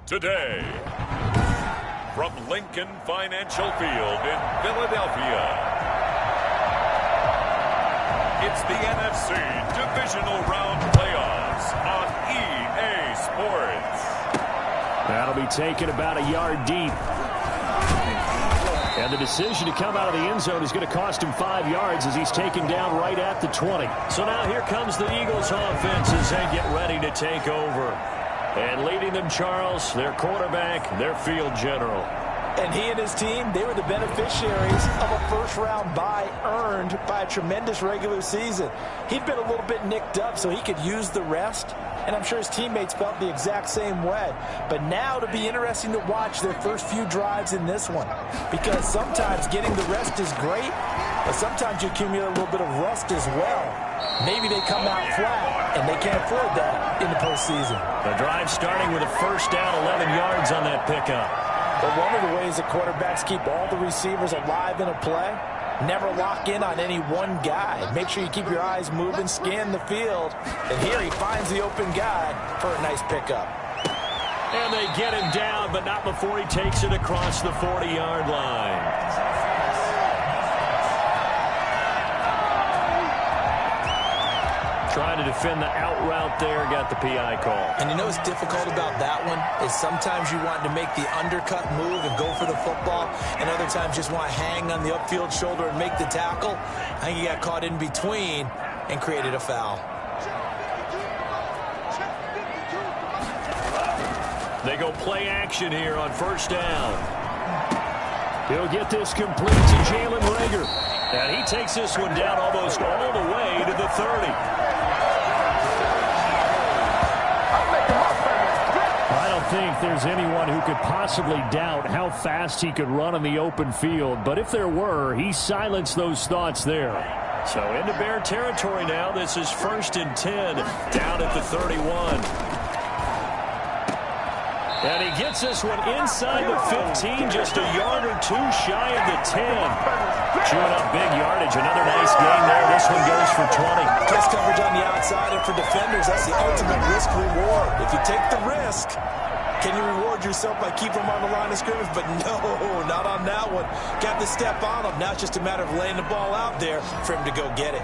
Today, from Lincoln Financial Field in Philadelphia, it's the NFC Divisional Round Playoffs on EA Sports. That'll be taken about a yard deep. And the decision to come out of the end zone is going to cost him 5 yards as he's taken down right at the 20. So now here comes the Eagles offense as they get ready to take over. And leading them, Charles, their quarterback, their field general. And he and his team, they were the beneficiaries of a first-round bye earned by a tremendous regular season. He'd been a little bit nicked up, so he could use the rest. And I'm sure his teammates felt the exact same way. But now it'll be interesting to watch their first few drives in this one. Because sometimes getting the rest is great, but sometimes you accumulate a little bit of rust as well. Maybe they come out flat, and they can't afford that in the postseason. The drive starting with a first down, 11 yards on that pickup. But one of the ways that quarterbacks keep all the receivers alive in a play, never lock in on any one guy. Make sure you keep your eyes moving, scan the field. And here he finds the open guy for a nice pickup. And they get him down, but not before he takes it across the 40-yard line. Trying to defend the out route there, got the PI call. And you know what's difficult about that one is sometimes you want to make the undercut move and go for the football, and other times just want to hang on the upfield shoulder and make the tackle. I think he got caught in between and created a foul. They go play action here on first down. He'll get this complete to Jalen Reagor. And he takes this one down almost all the way to the 30. I don't think there's anyone who could possibly doubt how fast he could run on the open field. But if there were, he silenced those thoughts there. So into Bear territory now. This is 1st and 10 down at the 31. And he gets this one inside the 15, just a yard or two shy of the 10. Chewing up big yardage. Another nice gain there. This one goes for 20. Press coverage on the outside, and for defenders, that's the ultimate risk-reward. If you take the risk, can you reward yourself by keeping them on the line of scrimmage? But no, not on that one. Got to step on them. Now it's just a matter of laying the ball out there for him to go get it.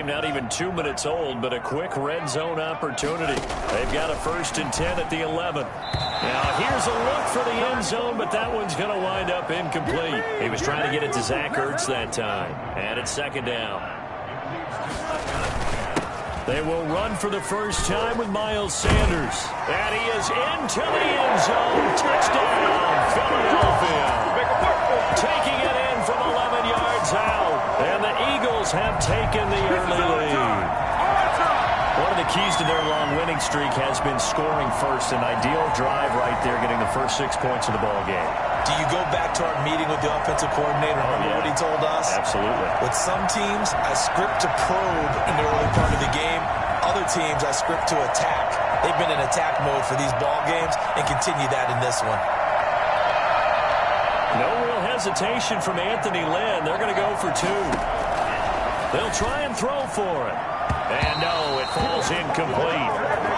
Not even 2 minutes old, but a quick red zone opportunity. They've got a 1st and 10 at the 11. Now here's a look for the end zone, but that one's going to wind up incomplete. He was trying to get it to Zach Ertz that time. And it's 2nd down. They will run for the first time with Miles Sanders. And he is into the end zone. Touchdown, Philadelphia. Taking it in from 11 yards out. And the Eagles have taken the early lead. One of the keys to their long winning streak has been scoring first. An ideal drive right there, getting the first 6 points of the ball game. Do you go back to our meeting with the offensive coordinator? Remember what he told us? Absolutely. With some teams, I script to probe in the early part of the game. Other teams, I script to attack. They've been in attack mode for these ball games and continue that in this one. No real hesitation from Anthony Lynn. They're going to go for 2. They'll try and throw for it. And no, it falls incomplete.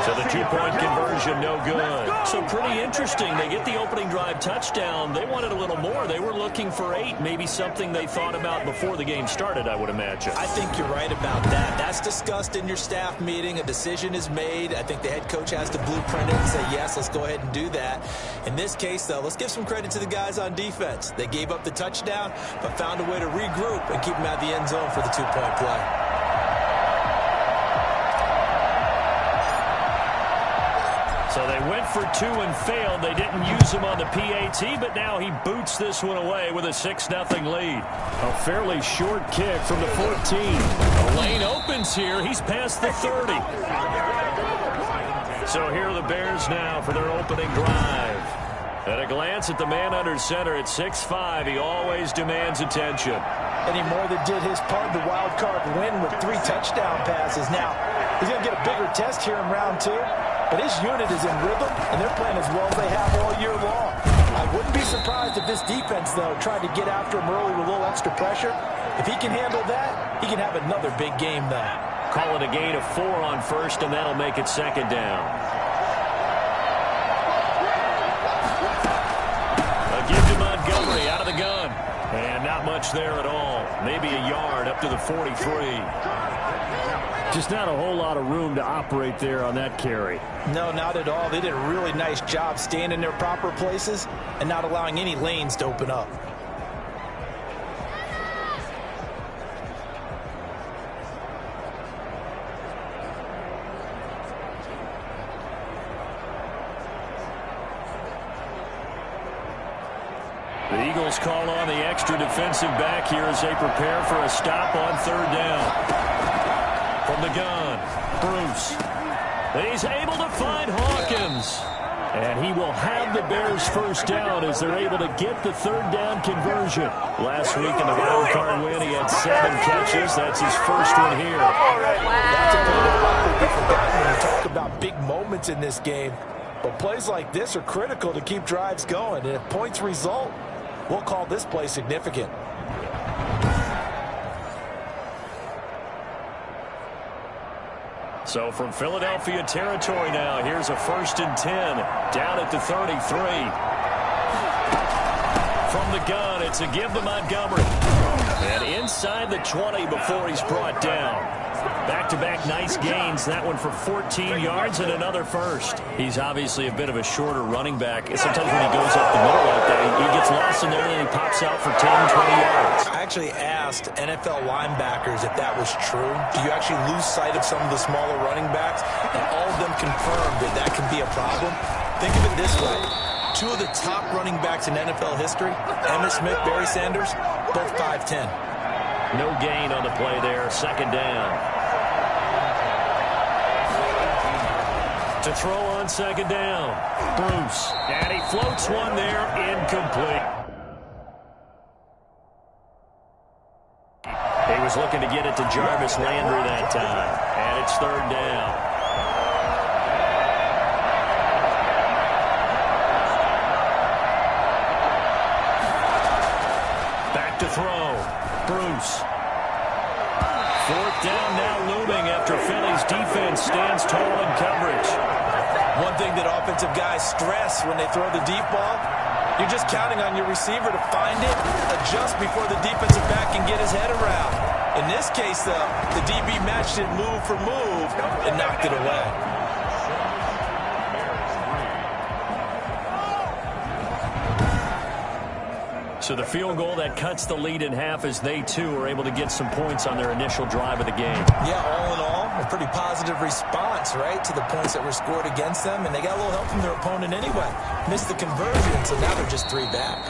So the 2-point conversion, no good. So pretty interesting. They get the opening drive touchdown. They wanted a little more. They were looking for 8. Maybe something they thought about before the game started, I would imagine. I think you're right about that. That's discussed in your staff meeting. A decision is made. I think the head coach has to blueprint it and say, yes, let's go ahead and do that. In this case, though, let's give some credit to the guys on defense. They gave up the touchdown, but found a way to regroup and keep them out of the end zone for the 2-point play. So they went for 2 and failed. They didn't use him on the PAT, but now he boots this one away with a 6-0 lead. A fairly short kick from the 14. The lane opens here. He's past the 30. So here are the Bears now for their opening drive. At a glance at the man under center at 6'5", he always demands attention. And he more than did his part, the wild card win with 3 touchdown passes. Now, he's going to get a bigger test here in round 2. But his unit is in rhythm, and they're playing as well as they have all year long. I wouldn't be surprised happens if this defense, though, tried to get after him early with a little extra pressure? If he can handle that, he can have another big game, though. Call it a gain of 4 on first, and that'll make it second down. A give to Montgomery out of the gun. And not much there at all. Maybe a yard up to the 43. Just not a whole lot of room to operate there on that carry. No, not at all. They did a really nice job staying in their proper places and not allowing any lanes to open up. The Eagles call on the extra defensive back here as they prepare for a stop on third down. From the gun, Bruce. He's able to find Hawkins. And he will have the Bears first down as they're able to get the third down conversion. Last week in the wild card win, he had 7 catches. That's his first one here. That's a play that likely be forgotten when you talk about big moments in this game. But plays like this are critical to keep drives going. And if points result, we'll call this play significant. So from Philadelphia territory now, here's a 1st and 10 down at the 33. From the gun, it's a give to Montgomery. And inside the 20 before he's brought down. Back-to-back nice gains. That one for 14 yards and another first. He's obviously a bit of a shorter running back. Sometimes when he goes up the middle like that, he gets lost in there and he pops out for 10, 20 yards. I actually asked NFL linebackers if that was true. Do you actually lose sight of some of the smaller running backs? And all of them confirmed that that can be a problem. Think of it this way. 2 of the top running backs in NFL history, Emmitt Smith, Barry Sanders, both 5'10". No gain on the play there. Second down. To throw on second down. Bruce. And he floats one there. Incomplete. He was looking to get it to Jarvis Landry that time. And it's third down. Back to throw. Bruce. 4th down now looming after Philly's defense stands tall in coverage. One thing that offensive guys stress when they throw the deep ball, you're just counting on your receiver to find it, adjust before the defensive back can get his head around. In this case, though, the DB matched it move for move and knocked it away. So the field goal that cuts the lead in half as they, too, are able to get some points on their initial drive of the game. Yeah, all in all, a pretty positive response, right, to the points that were scored against them. And they got a little help from their opponent anyway. Missed the conversion, so now they're just 3 back.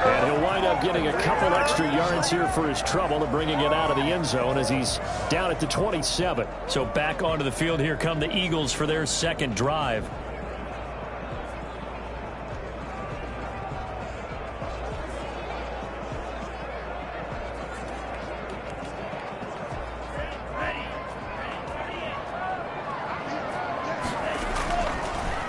And he'll wind up getting a couple extra yards here for his trouble and bringing it out of the end zone as he's down at the 27. So back onto the field, here come the Eagles for their second drive.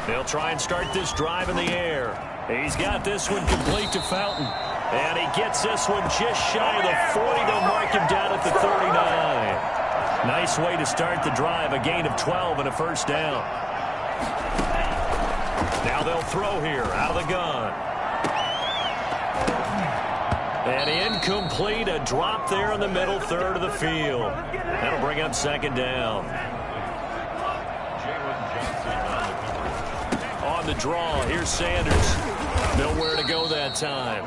They'll try and start this drive in the air. He's got this one complete to Fountain. And he gets this one just shy of the 40. They'll mark him down at the 39. Nice way to start the drive. A gain of 12 and a first down. Now they'll throw here out of the gun. And incomplete. A drop there in the middle third of the field. That'll bring up second down. On the draw, here's Sanders. Nowhere to go that time.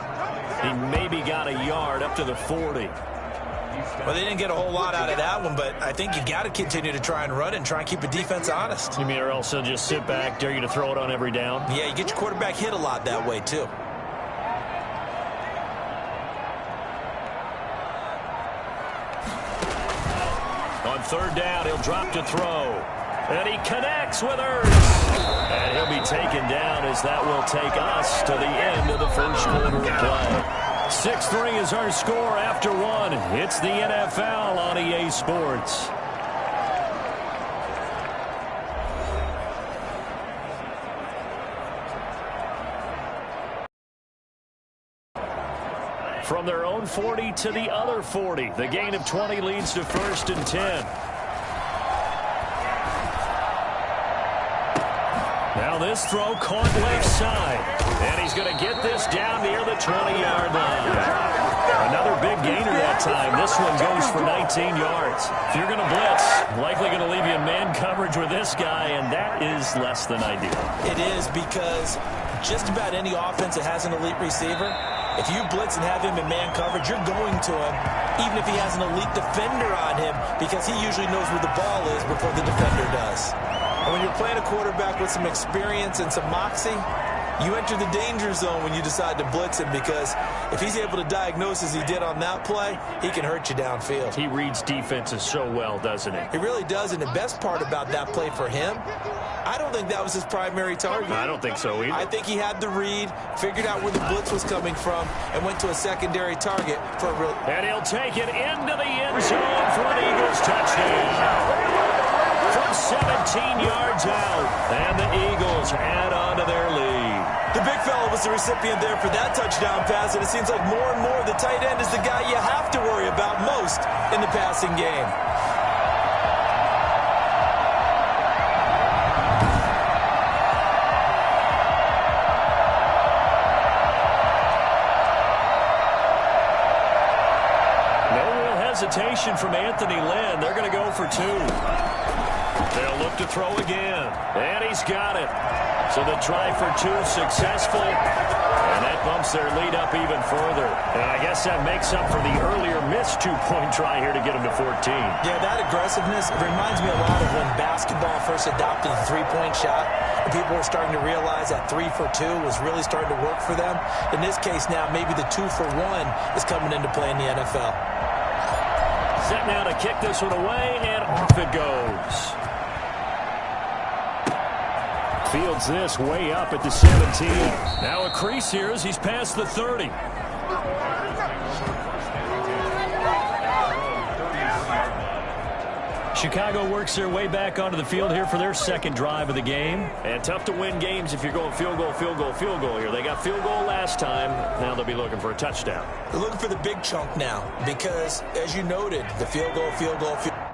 He maybe got a yard up to the 40. Well, they didn't get a whole lot out of that one, but I think you got to continue to try and run and try and keep the defense honest. You mean, or else they'll just sit back, dare you to throw it on every down? Yeah, you get your quarterback hit a lot that way, too. On third down, he'll drop to throw. And he connects with Ertz. And he'll be taken down as that will take us to the end of the first quarter of play. 6-3 is our score after one. It's the NFL on EA Sports. From their own 40 to the other 40. The gain of 20 leads to 1st and 10. Now this throw caught left side. And he's going to get this down near the 20-yard line. Another big gainer that time. This one goes for 19 yards. If you're going to blitz, likely going to leave you in man coverage with this guy, and that is less than ideal. It is, because just about any offense that has an elite receiver, if you blitz and have him in man coverage, you're going to him, even if he has an elite defender on him, because he usually knows where the ball is before the defender does. And when you're playing a quarterback with some experience and some moxie, you enter the danger zone when you decide to blitz him, because if he's able to diagnose as he did on that play, he can hurt you downfield. He reads defenses so well, doesn't he? He really does, and the best part about that play for him, I don't think that was his primary target. I don't think so either. I think he had the read, figured out where the blitz was coming from, and went to a secondary target for a real... And he'll take it into the end zone for an Eagles touchdown. From 17 yards out, and the Eagles add on to their lead. The big fella was the recipient there for that touchdown pass, and it seems like more and more the tight end is the guy you have to worry about most in the passing game. No real hesitation from Anthony Lynn. They're going to go for 2. They'll look to throw again, and he's got it. So the try for 2 successful, and that bumps their lead up even further. And I guess that makes up for the earlier missed 2-point try here to get them to 14. Yeah, that aggressiveness reminds me a lot of when basketball first adopted the three-point shot, and people were starting to realize that 3 for 2 was really starting to work for them. In this case now, maybe the 2 for 1 is coming into play in the NFL. Set now to kick this one away, and off it goes. Fields this way up at the 17. Now a crease here as he's past the 30. Chicago works their way back onto the field here for their second drive of the game. And tough to win games if you're going field goal, field goal, field goal here. They got field goal last time. Now they'll be looking for a touchdown. They're looking for the big chunk now because, as you noted, the field goal, field goal, field goal.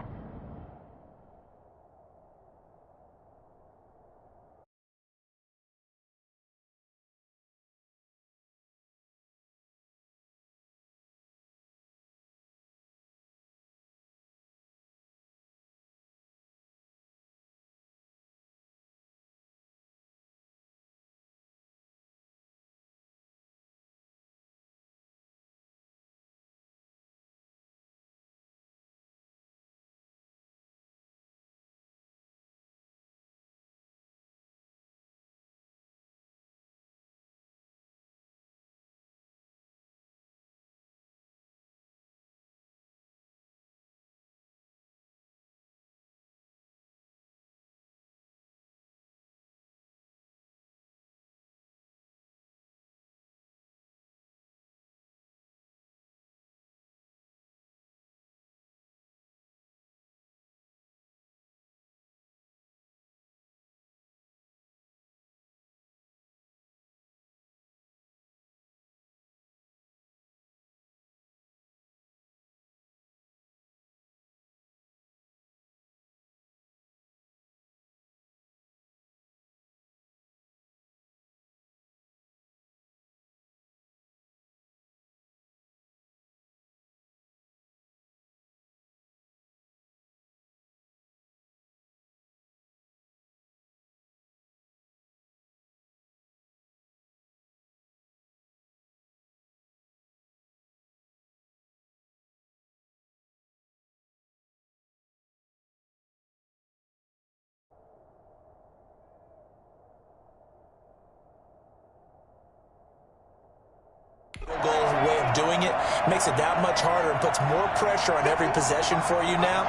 Goal way of doing it makes it that much harder and puts more pressure on every possession for you now.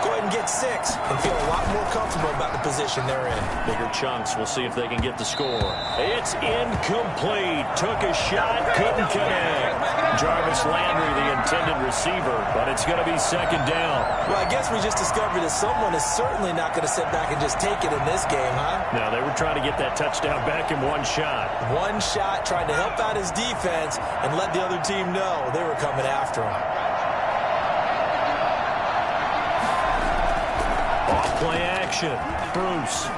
go ahead and get 6 and feel a lot more comfortable about the position they're in. Bigger chunks. We'll see if they can get the score. It's incomplete. Took a shot, couldn't connect. Jarvis Landry, the intended receiver, but it's going to be second down. Well, I guess we just discovered that someone is certainly not going to sit back and just take it in this game, huh? No, they were trying to get that touchdown back in one shot. One shot, trying to help out his defense and let the other team know they were coming after him. Off-play action. Bruce.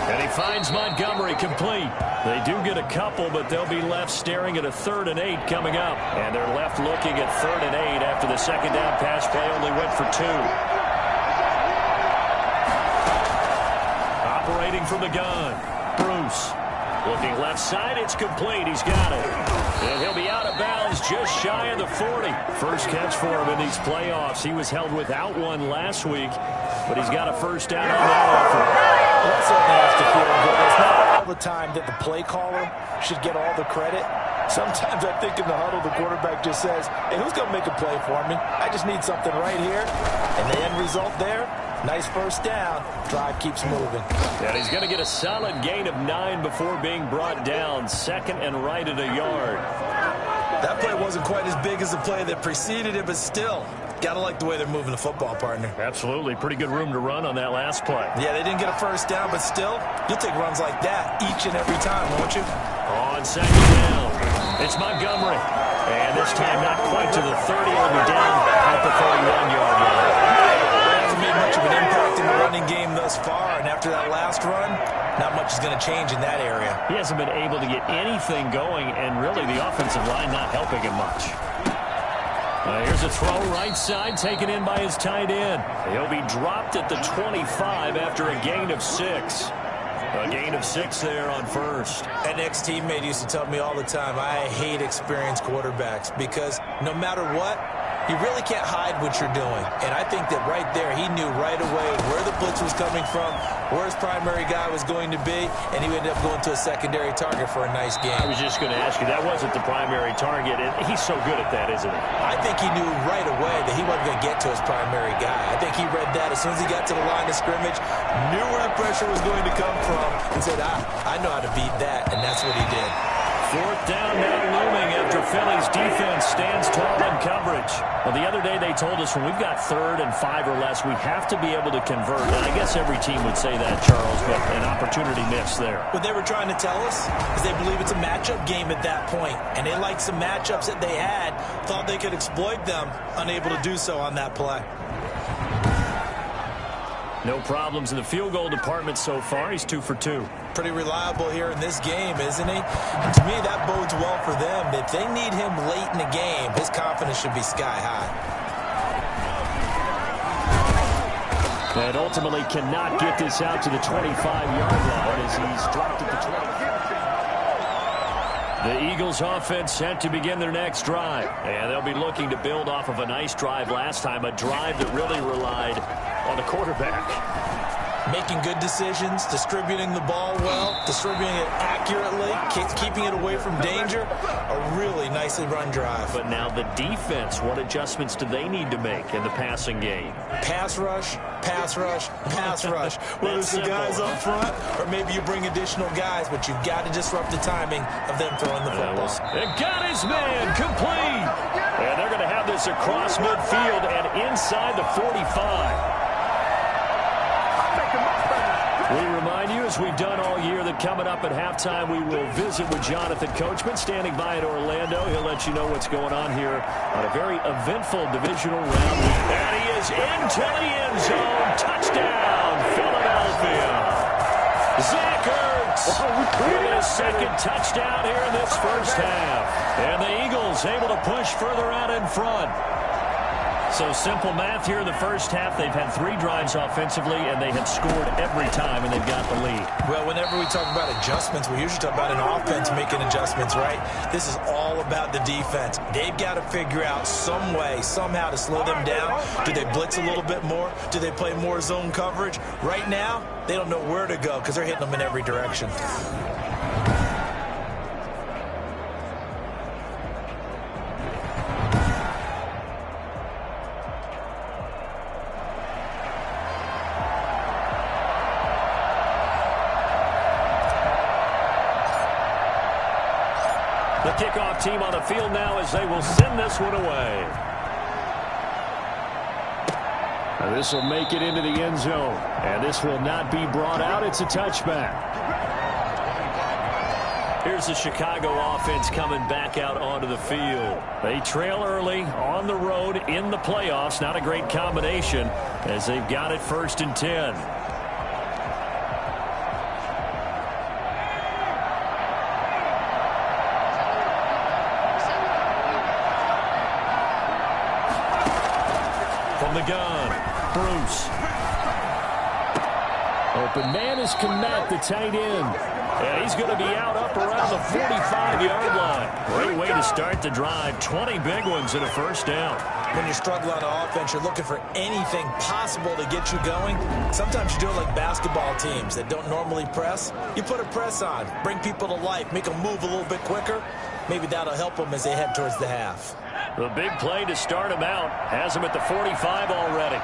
And he finds Montgomery complete. They do get a couple, but they'll be left staring at a 3rd and 8 coming up. And they're left looking at 3rd and 8 after the second down pass play only went for 2. Operating from the gun. Bruce. Looking left side, it's complete. He's got it. And he'll be out of bounds just shy of the 40. First catch for him in these playoffs. He was held without one last week, but he's got a first down on that effort. Well, that certainly has to feel good. It's not all the time that the play caller should get all the credit. Sometimes I think in the huddle, the quarterback just says, hey, who's going to make a play for me? I just need something right here. And the end result there, nice first down. Drive keeps moving. And he's going to get a solid gain of 9 before being brought down. 2nd and right at a yard. That play wasn't quite as big as the play that preceded it, but still, gotta like the way they're moving the football, partner. Absolutely. Pretty good room to run on that last play. Yeah, they didn't get a first down, but still, you'll take runs like that each and every time, won't you? On second down, it's Montgomery. And this time not quite to the 30. He'll be down at the 31-yard line. Hasn't made much of an impact in the running game thus far, and after that last run, not much is going to change in that area. He hasn't been able to get anything going, and really the offensive line not helping him much. Here's a throw right side taken in by his tight end. He'll be dropped at the 25 after a gain of 6. A gain of 6 there on first. An ex-teammate used to tell me all the time, I hate experienced quarterbacks because no matter what, you really can't hide what you're doing. And I think that right there, he knew right away where the blitz was coming from, where his primary guy was going to be, and he ended up going to a secondary target for a nice game. I was just going to ask you, that wasn't the primary target. He's so good at that, isn't he? I think he knew right away that he wasn't going to get to his primary guy. I think he read that as soon as he got to the line of scrimmage, knew where the pressure was going to come from, and said, I know how to beat that, and that's what he did. 4th down now looming after Philly's defense stands tall in coverage. Well, the other day they told us when we've got 3rd and 5 or less, we have to be able to convert. And I guess every team would say that, Charles, but an opportunity missed there. What they were trying to tell us is they believe it's a matchup game at that point, and they liked some matchups that they had, thought they could exploit them, unable to do so on that play. No problems in the field goal department so far. He's 2 for 2. Pretty reliable here in this game, isn't he? And to me, that bodes well for them. If they need him late in the game, his confidence should be sky high. And ultimately cannot get this out to the 25-yard line as he's dropped at the 20. The Eagles offense set to begin their next drive. And they'll be looking to build off of a nice drive last time, a drive that really relied on the quarterback. Making good decisions, distributing the ball well, distributing it accurately, keeping it away from danger. A really nicely run drive. But now the defense, what adjustments do they need to make in the passing game? Pass rush, pass rush, pass rush. Whether it's the guys up front or maybe you bring additional guys, but you've got to disrupt the timing of them throwing the football. And got his man complete. And they're going to have this across midfield and inside the 45. We remind you, as we've done all year, that coming up at halftime, we will visit with Jonathan Coachman, standing by in Orlando. He'll let you know what's going on here on a very eventful divisional round. And he is into the end zone. Touchdown, Philadelphia. Zach Ertz with his second touchdown here in this first half. And the Eagles able to push further out in front. So simple math here in the first half. They've had 3 drives offensively, and they have scored every time, and they've got the lead. Well, whenever we talk about adjustments, we usually talk about an offense making adjustments, right? This is all about the defense. They've got to figure out some way, somehow to slow them down. Do they blitz a little bit more? Do they play more zone coverage? Right now, they don't know where to go because they're hitting them in every direction. The kickoff team on the field now as they will send this one away. This will make it into the end zone. And this will not be brought out. It's a touchback. Here's the Chicago offense coming back out onto the field. They trail early on the road in the playoffs. Not a great combination as they've got it 1st and 10. From the gun, Bruce. Open man is Kmet, the tight end. And he's going to be out up around the 45-yard line. Great way to start the drive. 20 big ones and a first down. When you're struggling on offense, you're looking for anything possible to get you going. Sometimes you do it like basketball teams that don't normally press. You put a press on, bring people to life, make them move a little bit quicker. Maybe that'll help them as they head towards the half. The big play to start him out has him at the 45 already.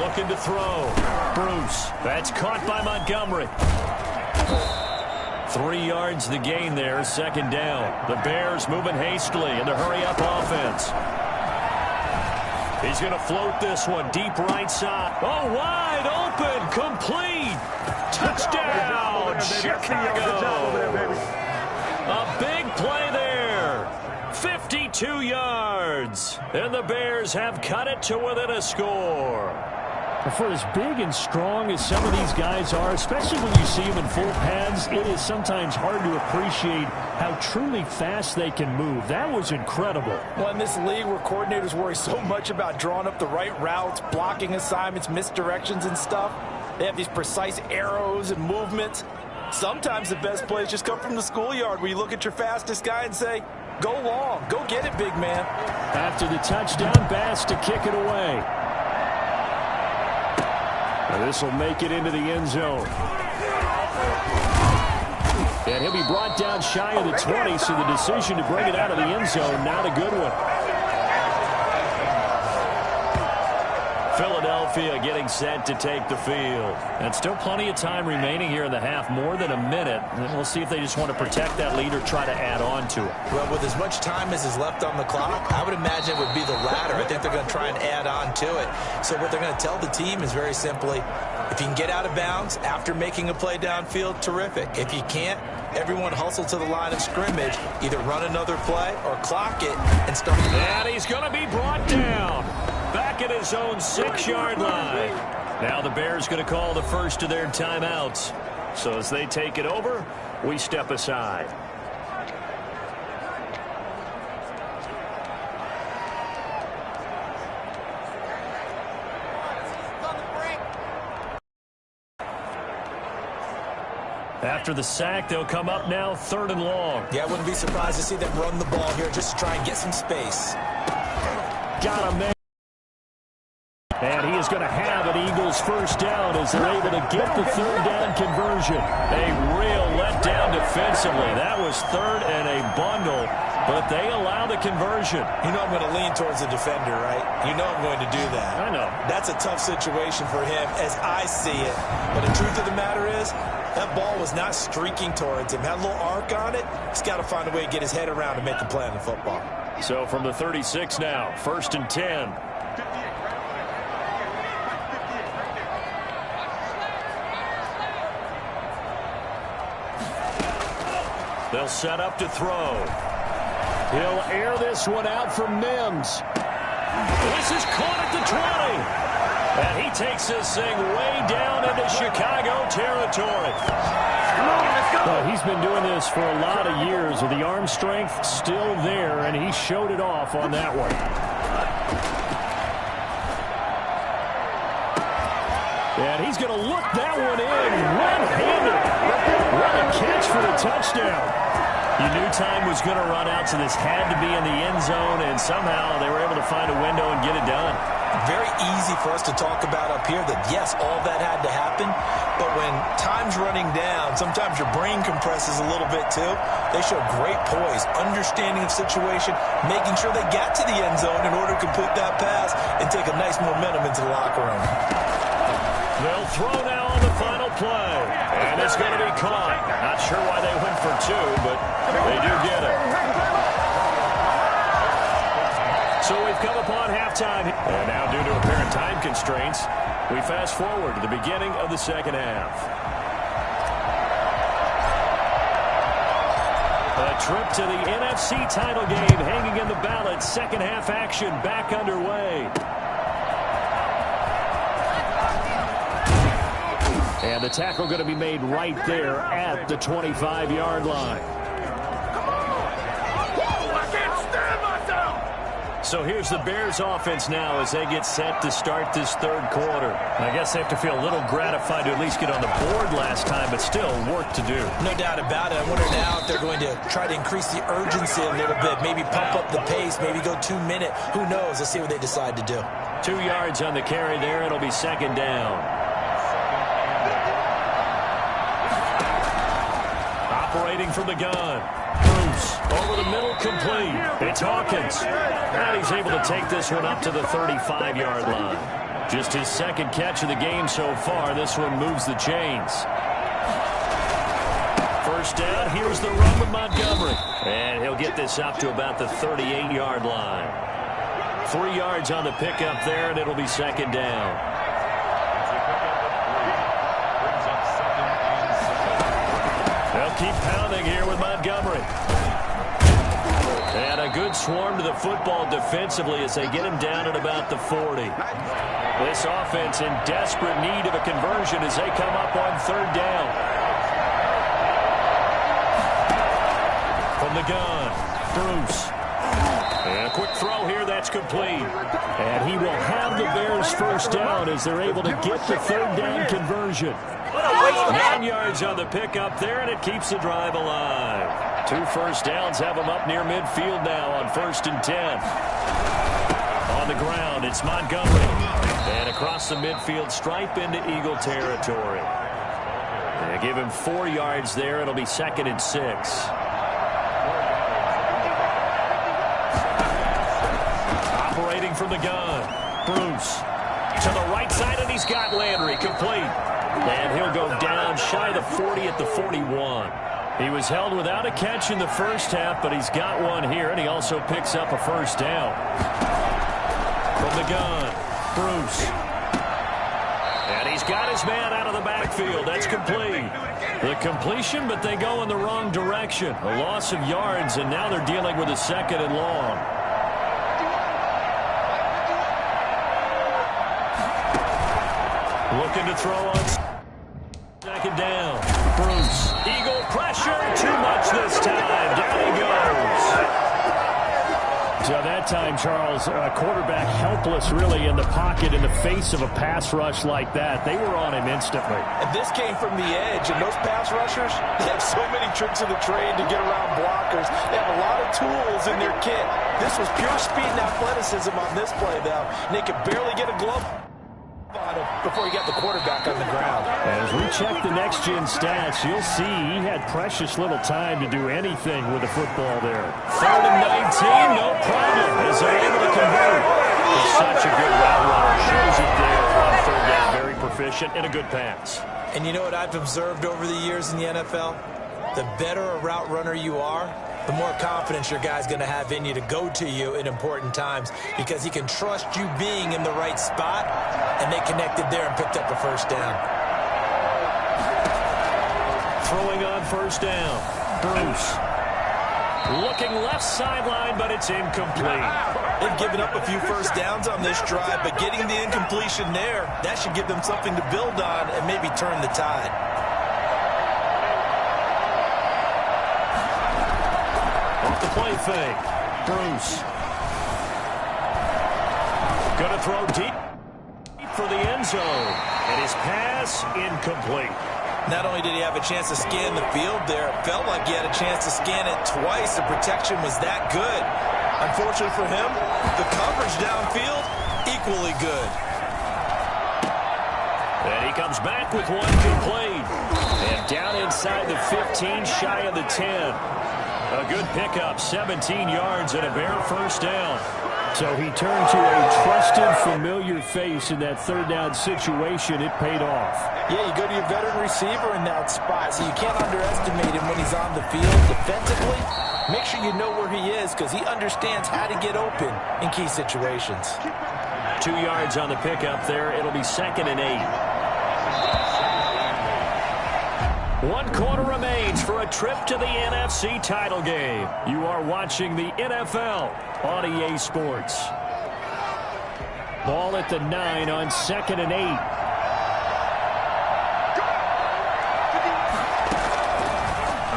Looking to throw. Bruce. That's caught by Montgomery. 3 yards the gain there, 2nd down. The Bears moving hastily in the hurry-up offense. He's going to float this one deep right side. Oh, wide open, complete. Touchdown, Chicago. A big play there. 52 yards. And the Bears have cut it to within a score. For as big and strong as some of these guys are, especially when you see them in full pads, it is sometimes hard to appreciate how truly fast they can move. That was incredible. Well, in this league where coordinators worry so much about drawing up the right routes, blocking assignments, misdirections and stuff, they have these precise arrows and movements. Sometimes the best plays just come from the schoolyard where you look at your fastest guy and say, go long, go get it, big man. After the touchdown, Bass to kick it away. This will make it into the end zone. And he'll be brought down shy of the 20, so the decision to bring it out of the end zone, not a good one. Philadelphia getting set to take the field. And still plenty of time remaining here in the half, more than a minute. And we'll see if they just want to protect that lead or try to add on to it. Well, with as much time as is left on the clock, I would imagine it would be the latter. I think they're going to try and add on to it. So what they're going to tell the team is very simply, if you can get out of bounds after making a play downfield, terrific. If you can't, everyone hustle to the line of scrimmage, either run another play or clock it and start. And he's going to be brought down. Back at his own 6-yard line. Now the Bears going to call the first of their timeouts. So as they take it over, we step aside. After the sack, they'll come up now 3rd and long. Yeah, I wouldn't be surprised to see them run the ball here just to try and get some space. Got him there. And he is going to have an Eagles first down as they're able to get the 3rd down conversion. A real letdown defensively. That was 3rd and a bundle, but they allow the conversion. You know I'm going to lean towards the defender, right? You know I'm going to do that. I know. That's a tough situation for him as I see it. But the truth of the matter is, that ball was not streaking towards him. Had a little arc on it. He's got to find a way to get his head around and make a play on the football. So from the 36 now, 1st and 10. They'll set up to throw. He'll air this one out from Mims. This is caught at the 20. And he takes this thing way down into Chicago territory. He's been doing this for a lot of years with the arm strength still there, and he showed it off on that one. And he's going to look that one in one-handed. What a catch for the touchdown. You knew time was going to run out, so this had to be in the end zone, and somehow they were able to find a window and get it done. Very easy for us to talk about up here that, yes, all that had to happen, but when time's running down, sometimes your brain compresses a little bit too. They show great poise, understanding of situation, making sure they got to the end zone in order to complete that pass and take a nice momentum into the locker room. They'll throw now on the final play. And is going to be caught. Not sure why they went for two, but they do get it. So we've come upon halftime. And now due to apparent time constraints, we fast forward to the beginning of the second half. A trip to the NFC title game hanging in the balance. Second half action back underway. And the tackle going to be made right there at the 25-yard line. So here's the Bears offense now as they get set to start this third quarter. I guess they have to feel a little gratified to at least get on the board last time, but still work to do. No doubt about it. I wonder now if they're going to try to increase the urgency a little bit, maybe pump up the pace, maybe go 2 minute. Who knows? Let's see what they decide to do. 2 yards on the carry there. It'll be second down. Operating from the gun. Bruce over the middle, complete. It's Hawkins. And he's able to take this one up to the 35-yard line. Just his second catch of the game so far. This one moves the chains. First down. Here's the run with Montgomery. And he'll get this up to about the 38-yard line. 3 yards on the pickup there, and it'll be second down. They'll keep pounding here with Montgomery. And a good swarm to the football defensively as they get him down at about the 40. This offense in desperate need of a conversion as they come up on third down. From the gun, Bruce. And a quick throw here, that's complete. And he will have the Bears first down as they're able to get the third down conversion. 9 yards on the pickup there, and it keeps the drive alive. 2 first downs have them up near midfield now on 1st and 10. On the ground, it's Montgomery. And across the midfield stripe into Eagle territory. And give him 4 yards there. It'll be 2nd and 6. Operating from the gun, Bruce. To the right side, and he's got Landry complete. And he'll go down shy of the 40 at the 41. He was held without a catch in the first half, but he's got one here, and he also picks up a first down. From the gun, Bruce. And he's got his man out of the backfield. That's complete. The completion, but they go in the wrong direction. A loss of yards, and now they're dealing with a 2nd and long. Looking to throw on 2nd down. Bruce. Eagle pressure. Too much this time. Down he goes. So that time, Charles, quarterback helpless really in the pocket in the face of a pass rush like that. They were on him instantly. And this came from the edge, and those pass rushers, they have so many tricks of the trade to get around blockers. They have a lot of tools in their kit. This was pure speed and athleticism on this play, though. And they could barely get a glove on him before he got the quarterback on the ground. As we check the next-gen stats, you'll see he had precious little time to do anything with the football there. 3rd and 19, no problem, as they're able to convert. He's such a good route runner. Shows it there on 3rd down. Very proficient and a good pass. And you know what I've observed over the years in the NFL? The better a route runner you are, the more confidence your guy's going to have in you to go to you in important times because he can trust you being in the right spot, and they connected there and picked up the first down. Throwing on 1st down, Bruce. Looking left sideline, but it's incomplete. They've given up a few first downs on this drive, but getting the incompletion there, that should give them something to build on and maybe turn the tide. The play fake. Bruce. Gonna throw deep for the end zone. And his pass incomplete. Not only did he have a chance to scan the field there, it felt like he had a chance to scan it twice. The protection was that good. Unfortunately for him, the coverage downfield, equally good. And he comes back with one complete. And down inside the 15, shy of the 10. A good pickup, 17 yards and a Bear first down. So he turned to a trusted, familiar face in that third down situation. It paid off. Yeah, you go to your veteran receiver in that spot, so you can't underestimate him when he's on the field defensively. Make sure you know where he is because he understands how to get open in key situations. 2 yards on the pickup there. It'll be 2nd and 8. 1 quarter remains for a trip to the NFC title game. You are watching the NFL on EA Sports. Ball at the 9 on 2nd and 8.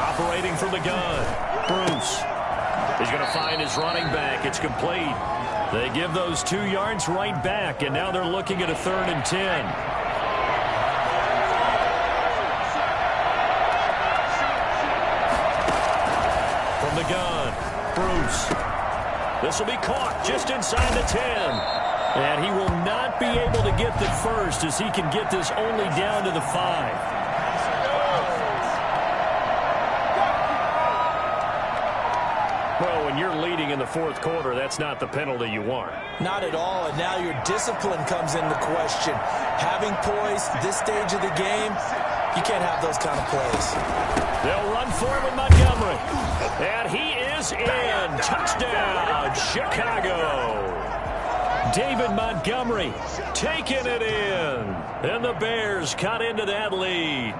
Operating from the gun, Bruce. He's going to find his running back. It's complete. They give those 2 yards right back, and now they're looking at a 3rd and 10. From the gun, Bruce. This will be caught just inside the 10. And he will not be able to get the first as he can get this only down to the 5. Well, when you're leading in the 4th quarter, that's not the penalty you want. Not at all, and now your discipline comes into question. Having poise this stage of the game, you can't have those kind of plays. They'll run for it with Montgomery. And he is in. Touchdown, Chicago. David Montgomery taking it in. And the Bears cut into that lead.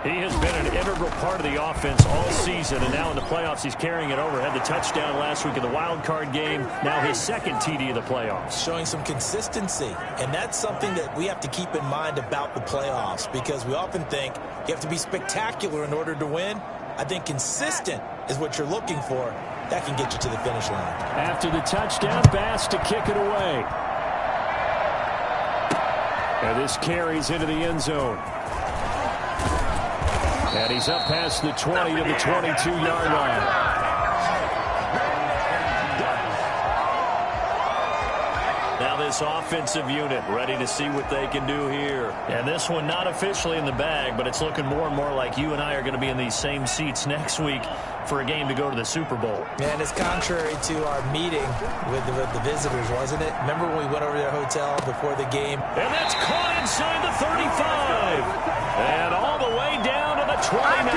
He has been an integral part of the offense all season, and now in the playoffs he's carrying it over. Had the touchdown last week in the wild card game. Now his 2nd TD of the playoffs. Showing some consistency, and that's something that we have to keep in mind about the playoffs because we often think you have to be spectacular in order to win. I think consistent is what you're looking for. That can get you to the finish line. After the touchdown, Bass to kick it away. And this carries into the end zone. And he's up past the 20 to the 22-yard line. Now this offensive unit ready to see what they can do here. And this one not officially in the bag, but it's looking more and more like you and I are going to be in these same seats next week for a game to go to the Super Bowl. And it's contrary to our meeting with the visitors, wasn't it? Remember when we went over to their hotel before the game? And that's caught inside the 35. And all the way down to the 29.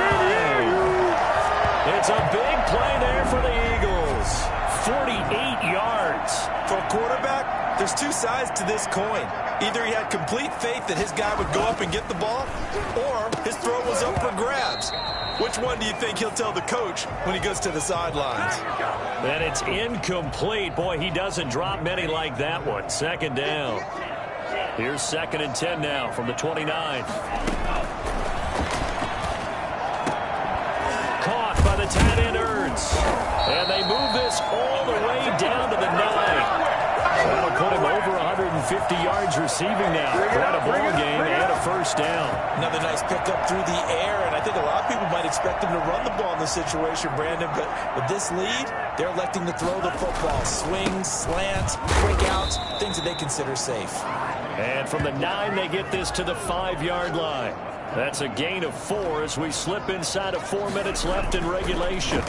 It's a big play there for the Eagles. 48 yards. For a quarterback, there's 2 sides to this coin. Either he had complete faith that his guy would go up and get the ball, or his throw was up for grabs. Which one do you think he'll tell the coach when he goes to the sidelines? And it's incomplete. Boy, he doesn't drop many like that one. 2nd down. Here's 2nd and 10 now from the 29. Caught by the tight end Ertz. And they move this all the way down to the 9. That'll put him over 150 yards receiving now. Quite a ball game and a 1st down. Another nice pickup through the air, and I think a lot of people might expect him to run the ball in this situation, Brandon, but with this lead, they're electing to throw the football. Swings, slants, quick outs, things that they consider safe. And from the 9, they get this to the 5-yard line. That's a gain of 4 as we slip inside of 4 minutes left in regulation.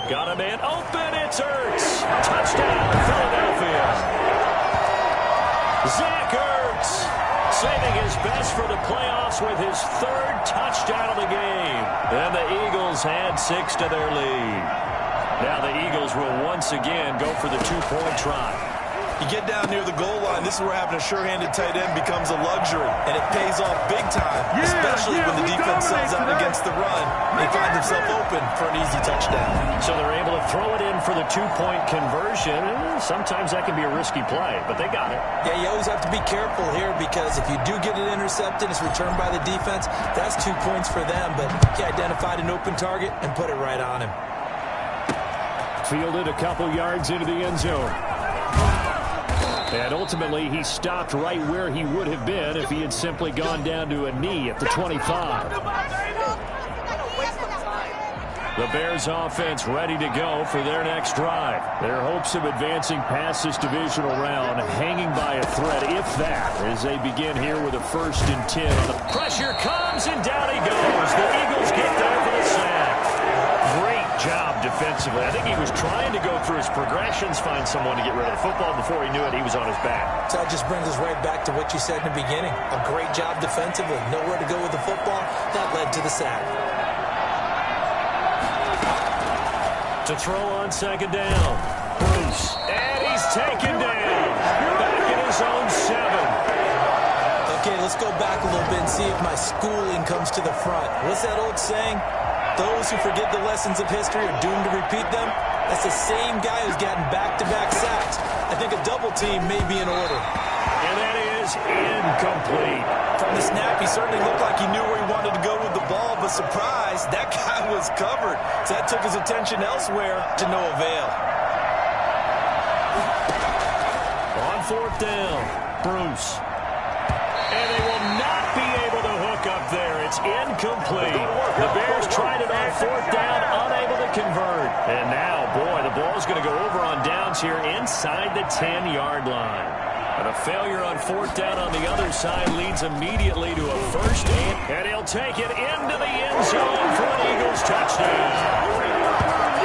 Got him in. Open. It's Ertz. Touchdown, Philadelphia. Zach Ertz saving his best for the playoffs with his 3rd touchdown of the game. And the Eagles add 6 to their lead. Now the Eagles will once again go for the 2-point try. You get down near the goal line, this is where having a sure-handed tight end becomes a luxury, and it pays off big time, especially when the defense sells out against the run. They find themselves open for an easy touchdown. So they're able to throw it in for the 2-point conversion. Sometimes that can be a risky play, but they got it. Yeah, you always have to be careful here because if you do get it intercepted, it's returned by the defense, that's 2 points for them, but he identified an open target and put it right on him. Fielded a couple yards into the end zone. And ultimately, he stopped right where he would have been if he had simply gone down to a knee at the 25. The Bears offense ready to go for their next drive. Their hopes of advancing past this divisional round hanging by a thread, if that, as they begin here with a 1st and 10. The pressure comes, and down he goes. The Eagles get there for the sack. Great job defensively. I think he was trying to go through his progressions, find someone to get rid of the football. Before he knew it, he was on his back. So that just brings us right back to what you said in the beginning. A great job defensively. Nowhere to go with the football. That led to the sack. To throw on second down. Bruce. And he's taken down. Back in his own 7. Okay, let's go back a little bit and see if my schooling comes to the front. What's that old saying? Those who forget the lessons of history are doomed to repeat them. That's the same guy who's gotten back-to-back sacks. I think a double team may be in order. And that is incomplete. From the snap, he certainly looked like he knew where he wanted to go with the ball, but surprise, that guy was covered. So that took his attention elsewhere to no avail. On fourth down, Bruce. And they will not be able to hook up there. It's incomplete. The Bears tried it on fourth down, unable to convert. And now, boy, the ball's going to go over on downs here inside the 10-yard line. And a failure on fourth down on the other side leads immediately to a first and he'll take it into the end zone for an Eagles touchdown.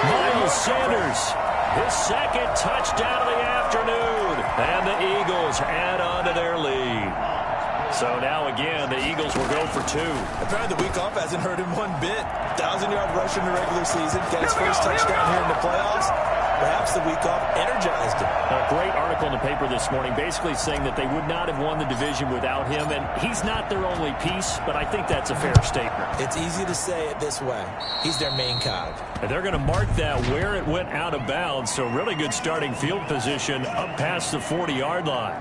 Miles Sanders, his second touchdown of the afternoon. And the Eagles add on to their lead. So now again, the Eagles will go for 2. Apparently the week off hasn't hurt him one bit. 1,000-yard rush in the regular season. Got his first touchdown here in the playoffs. Perhaps the week off energized him. A great article in the paper this morning basically saying that they would not have won the division without him. And he's not their only piece, but I think that's a fair statement. It's easy to say it this way. He's their main cog. And they're going to mark that where it went out of bounds. So really good starting field position up past the 40-yard line.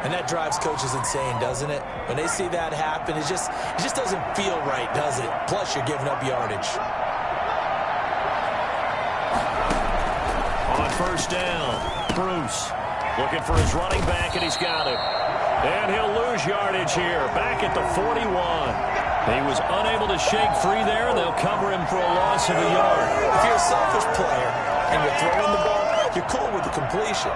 And that drives coaches insane, doesn't it? When they see that happen, it just doesn't feel right, does it? Plus, you're giving up yardage. On first down, Bruce looking for his running back, and he's got him. And he'll lose yardage here, back at the 41. He was unable to shake free there, and they'll cover him for a loss of a yard. If you're a selfish player and you're throwing the ball, you're cool with the completion.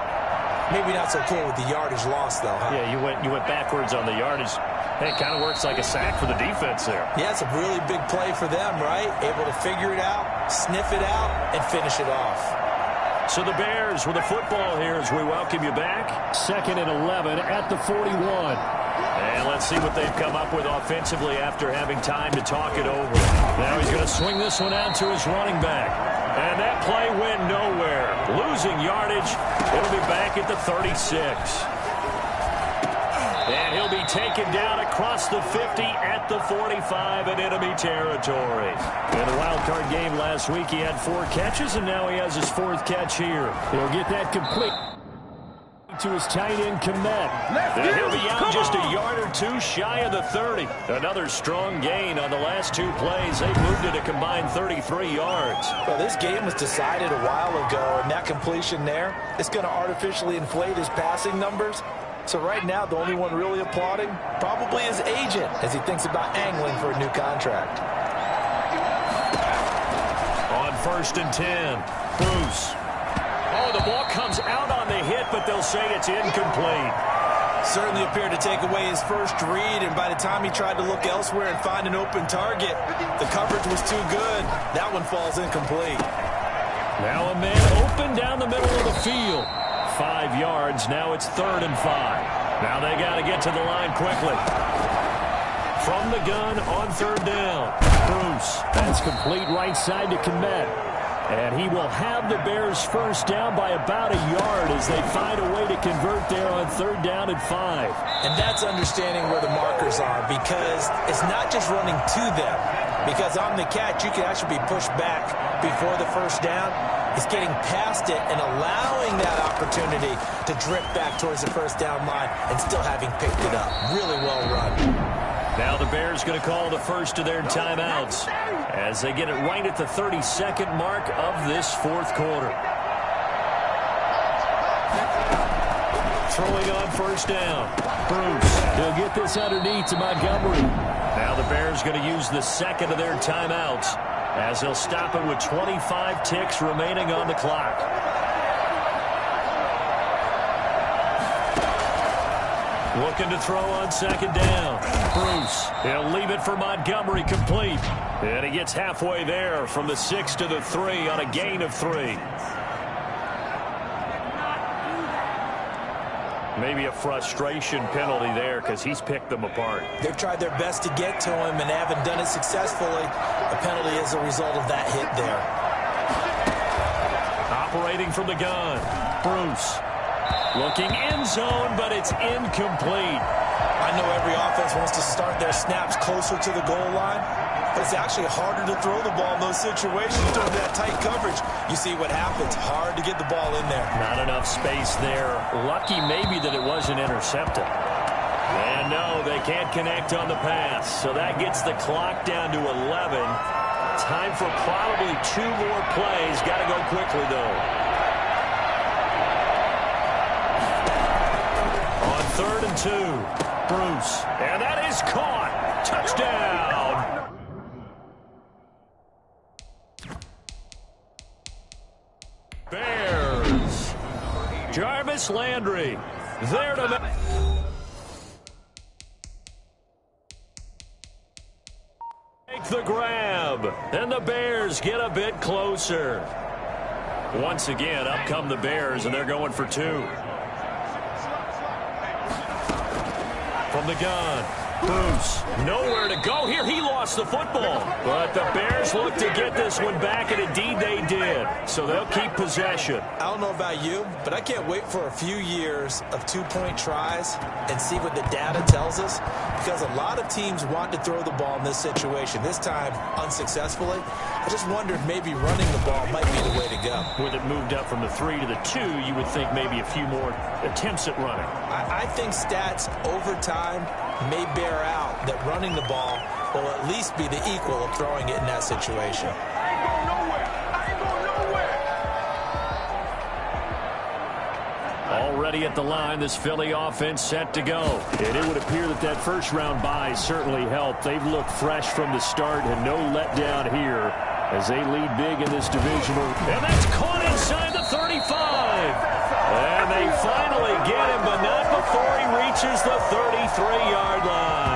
Maybe not so cool with the yardage loss, though, huh? Yeah, you went backwards on the yardage. Hey, it kind of works like a sack for the defense there. Yeah, it's a really big play for them, right? Able to figure it out, sniff it out, and finish it off. So the Bears with the football here as we welcome you back. 2nd and 11 at the 41. And let's see what they've come up with offensively after having time to talk it over. Now he's going to swing this one out to his running back. And that play went nowhere. Losing yardage. It'll be back at the 36. And he'll be taken down across the 50 at the 45 in enemy territory. In the wild card game last week, he had 4 catches, and now he has his 4th catch here. He'll get that complete to his tight end, Komet. And he'll be out just a yard or 2 shy of the 30. Another strong gain on the last 2 plays. They moved it a combined 33 yards. Well, this game was decided a while ago, and that completion there is going to artificially inflate his passing numbers. So right now, the only one really applauding probably his agent as he thinks about angling for a new contract. On 1st and 10, Bruce. Oh, the ball comes out on the hit, but they'll say it's incomplete. Certainly appeared to take away his first read, and by the time he tried to look elsewhere and find an open target, the coverage was too good. That one falls incomplete. Now a man open down the middle of the field. 5 yards. Now it's 3rd and 5. Now they got to get to the line quickly. From the gun on 3rd down. Bruce. That's complete right side to Komet. And he will have the Bears first down by about a yard as they find a way to convert there on 3rd down and 5. And that's understanding where the markers are, because it's not just running to them. Because on the catch, you can actually be pushed back before the first down. It's getting past it and allowing that opportunity to drip back towards the first down line and still having picked it up. Really well run. Now the Bears going to call the first of their timeouts as they get it right at the 32nd mark of this 4th quarter. Throwing on 1st down. Bruce. He'll get this underneath to Montgomery. Now the Bears going to use the 2nd of their timeouts as he'll stop it with 25 ticks remaining on the clock. Looking to throw on second down. Bruce, he'll leave it for Montgomery complete. And he gets halfway there from the 6 to the 3 on a gain of 3. Maybe a frustration penalty there because he's picked them apart. They've tried their best to get to him and haven't done it successfully. A penalty as a result of that hit there. Operating from the gun. Bruce. Looking end zone, but it's incomplete. I know every offense wants to start their snaps closer to the goal line, but it's actually harder to throw the ball in those situations during that tight coverage. You see what happens. Hard to get the ball in there. Not enough space there. Lucky maybe that it wasn't intercepted. And no, they can't connect on the pass. So that gets the clock down to 11. Time for probably 2 more plays. Got to go quickly, though. On 3rd and 2, Bruce. And that is caught. Touchdown. Bears. Jarvis Landry. There to make the grab. And the Bears get a bit closer. Once again, up come the Bears, and they're going for 2. From the gun, Bruce, nowhere to go here. He lost the football. But the Bears look to get this one back, and indeed they did. So they'll keep possession. I don't know about you, but I can't wait for a few years of 2-point tries and see what the data tells us, because a lot of teams want to throw the ball in this situation. This time, unsuccessfully. I just wonder if maybe running the ball might be the way to go. With it moved up from the 3 to the 2, you would think maybe a few more attempts at running. I think stats over time may bear out that running the ball will at least be the equal of throwing it in that situation. Already at the line, this Philly offense set to go. And it would appear that that first-round bye certainly helped. They've looked fresh from the start and no letdown here as they lead big in this divisional. And that's caught inside the 35. And they finally get him, but not before he reaches the 33-yard line.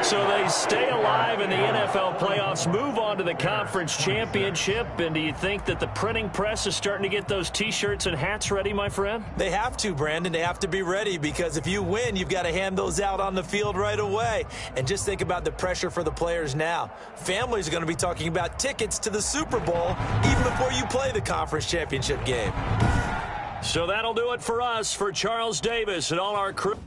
So they stay alive in the NFL playoffs, move on to the conference championship. And do you think that the printing press is starting to get those T-shirts and hats ready, my friend? They have to, Brandon. They have to be ready, because if you win, you've got to hand those out on the field right away. And just think about the pressure for the players now. Families are going to be talking about tickets to the Super Bowl even before you play the conference championship game. So that'll do it for us, for Charles Davis and all our crew.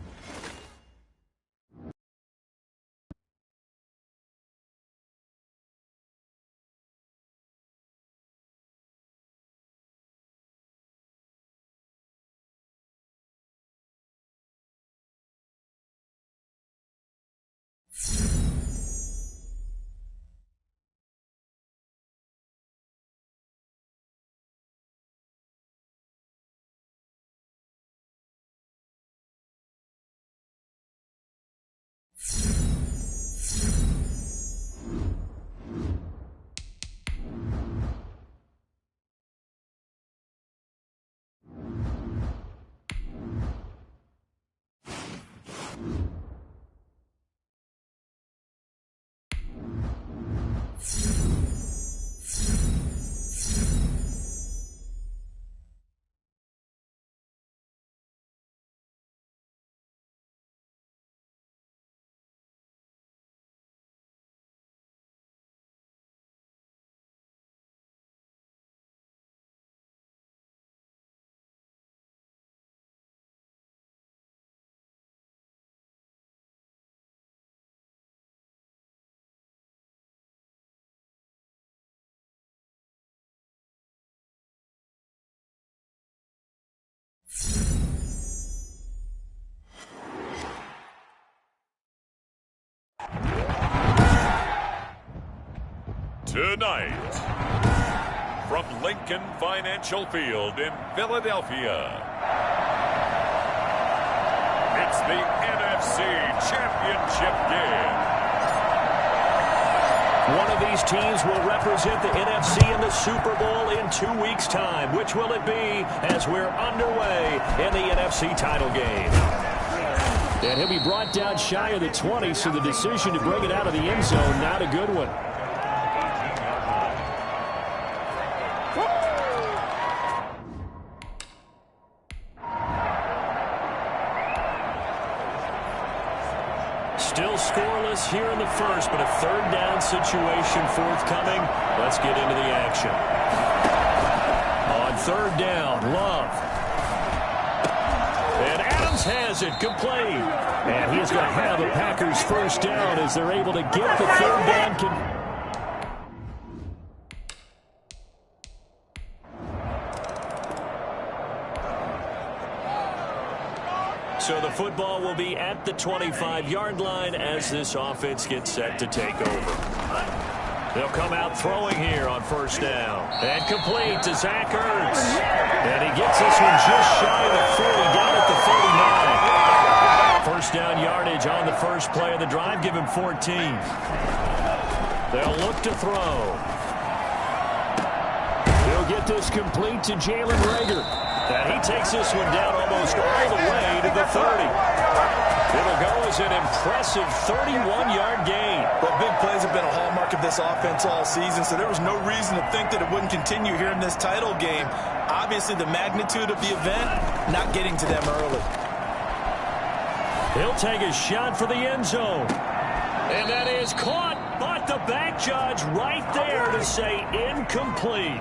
Tonight, from Lincoln Financial Field in Philadelphia, it's the NFC Championship game. One of these teams will represent the NFC in the Super Bowl in 2 weeks' time. Which will it be as we're underway in the NFC title game? And he'll be brought down shy of the 20, so the decision to bring it out of the end zone, not a good one. Still scoreless here in the first, but a third down situation forthcoming. Let's get into the action. On third down, Love. And Adams has it, complete. And he's going to have a Packers first down as they're able to get the third down. So the football will be at the 25-yard line as this offense gets set to take over. They'll come out throwing here on first down. And complete to Zach Ertz. And he gets this one just shy of the 40, down at the 49. First down yardage on the first play of the drive. Give him 14. They'll look to throw. He'll get this complete to Jalen Reagor. And he takes this one down almost all the way to the 30. It'll go as an impressive 31-yard gain. Well, big plays have been a hallmark of this offense all season, so there was no reason to think that it wouldn't continue here in this title game. Obviously, the magnitude of the event, not getting to them early. He'll take a shot for the end zone. And that is caught, but the back judge right there to say incomplete.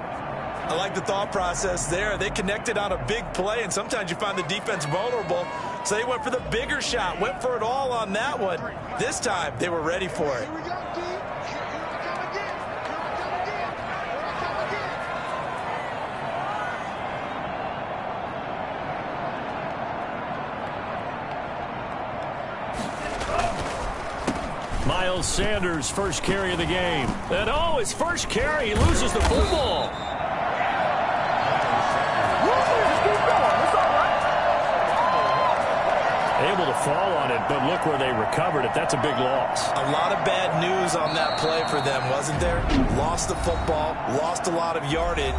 I like the thought process there. They connected on a big play, and sometimes you find the defense vulnerable. So they went for the bigger shot, went for it all on that one. This time, they were ready for it. Miles Sanders, first carry of the game. And oh, his first carry, he loses the football. Able to fall on it, but look where they recovered it. That's a big loss. A lot of bad news on that play for them, wasn't there? Lost the football, lost a lot of yardage.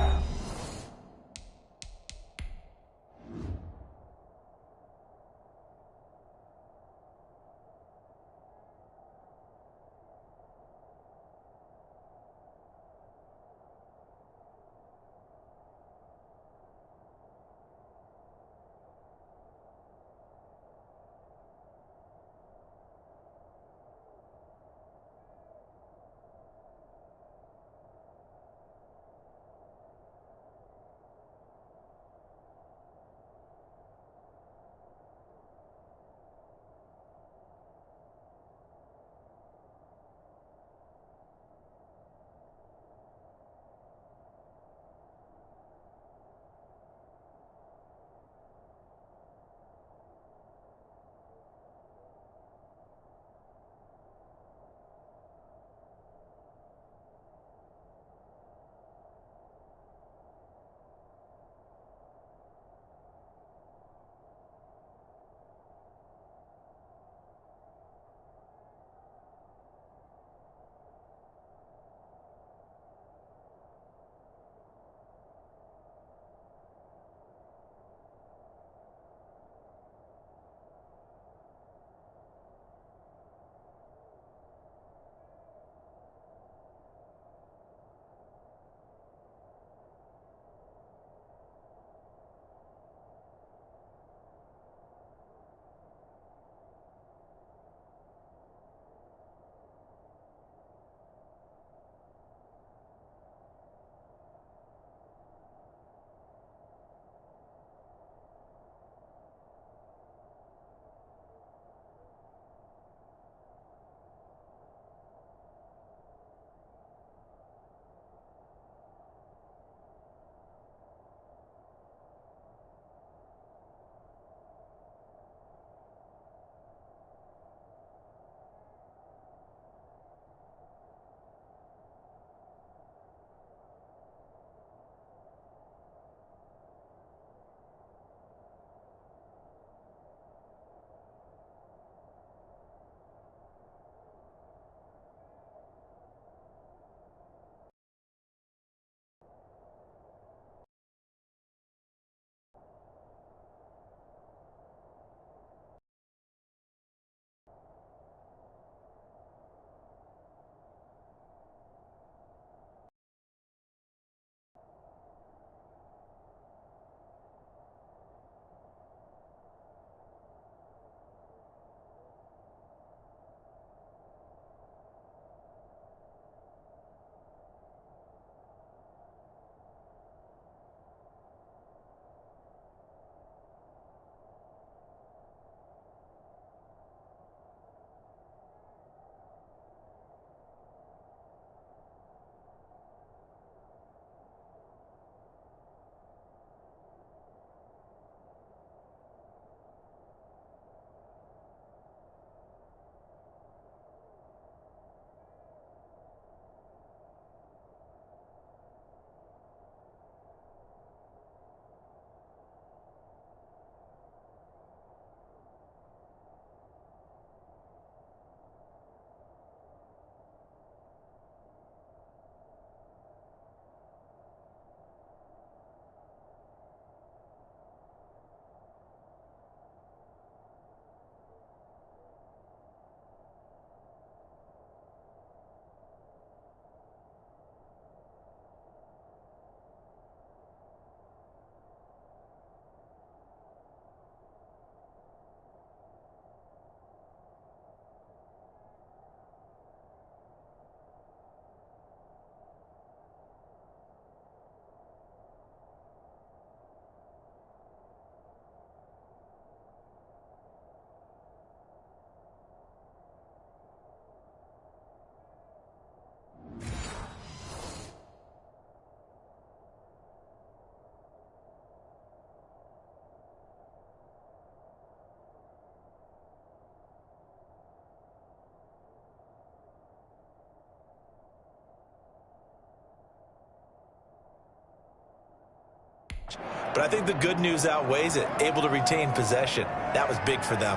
But I think the good news outweighs it. Able to retain possession. That was big for them.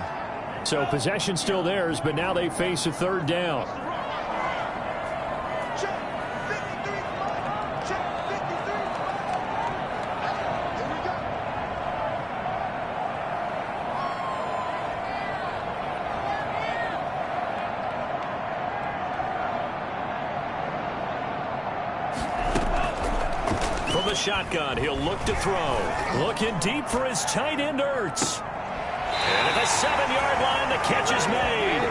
So possession still theirs, but now they face a third down. From the shotgun, he'll look to throw. Looking deep for his tight end, Ertz. And at the 7-yard line, the catch is made.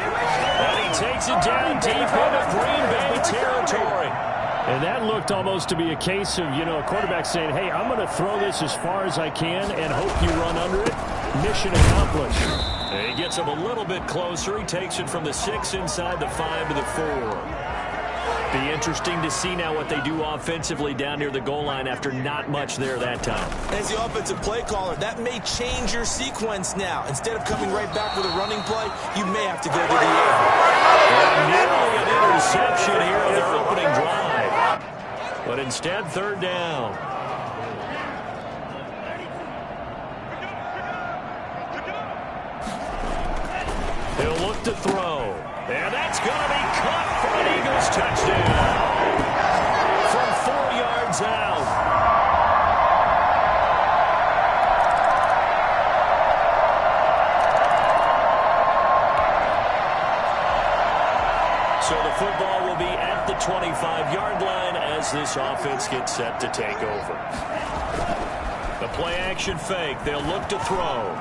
And he takes it down deep into Green Bay territory. And that looked almost to be a case of, a quarterback saying, hey, I'm going to throw this as far as I can and hope you run under it. Mission accomplished. And he gets him a little bit closer. He takes it from the 6 inside the 5 to the 4. Be interesting to see now what they do offensively down near the goal line after not much there that time. As the offensive play caller, that may change your sequence now. Instead of coming right back with a running play, you may have to go to the air. And nearly an interception here on their opening drive. But instead, third down. He'll look to throw. And that's going to be caught for an Eagles touchdown. From 4 yards out. So the football will be at the 25-yard line as this offense gets set to take over. The play-action fake. They'll look to throw.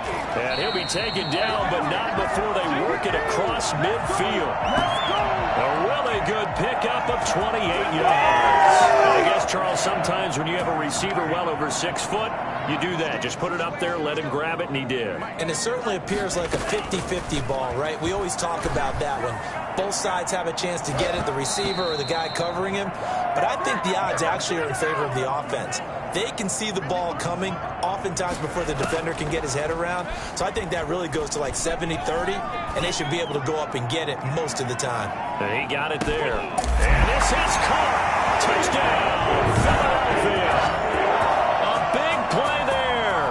And he'll be taken down, but not before they work it across midfield. A really good pickup of 28 yards. And I guess, Charles, sometimes when you have a receiver well over 6 foot, you do that. Just put it up there, let him grab it, and he did. And it certainly appears like a 50-50 ball, right? We always talk about that when both sides have a chance to get it, the receiver or the guy covering him. But I think the odds actually are in favor of the offense. They can see the ball coming oftentimes before the defender can get his head around. So I think that really goes to like 70-30, and they should be able to go up and get it most of the time. And he got it there. And this is caught. Touchdown, Philadelphia. A big play there.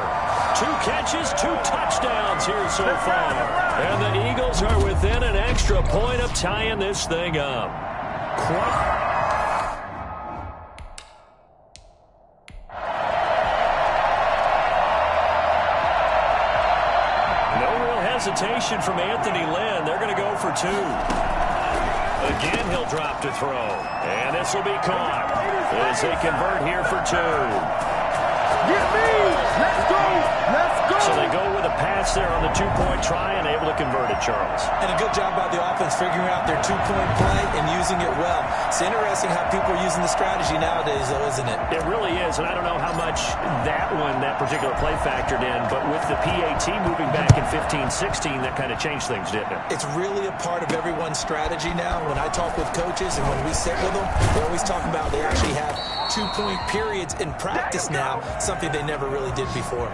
2 catches, 2 touchdowns here so far. And the Eagles are within an extra point of tying this thing up. Hesitation from Anthony Lynn. They're going to go for 2. Again, he'll drop to throw. And this will be caught as they convert here for 2. Get me! Let's go! Let's go! So they go with a pass there on the 2-point try and able to convert it, Charles. And a good job by the offense figuring out their 2-point play and using it well. It's interesting how people are using the strategy nowadays, though, isn't it? It really is, and I don't know how much that particular play factored in, but with the PAT moving back in 15-16, that kind of changed things, didn't it? It's really a part of everyone's strategy now. When I talk with coaches and when we sit with them, they always talk about they actually have 2-point periods in practice now, something they never really did before.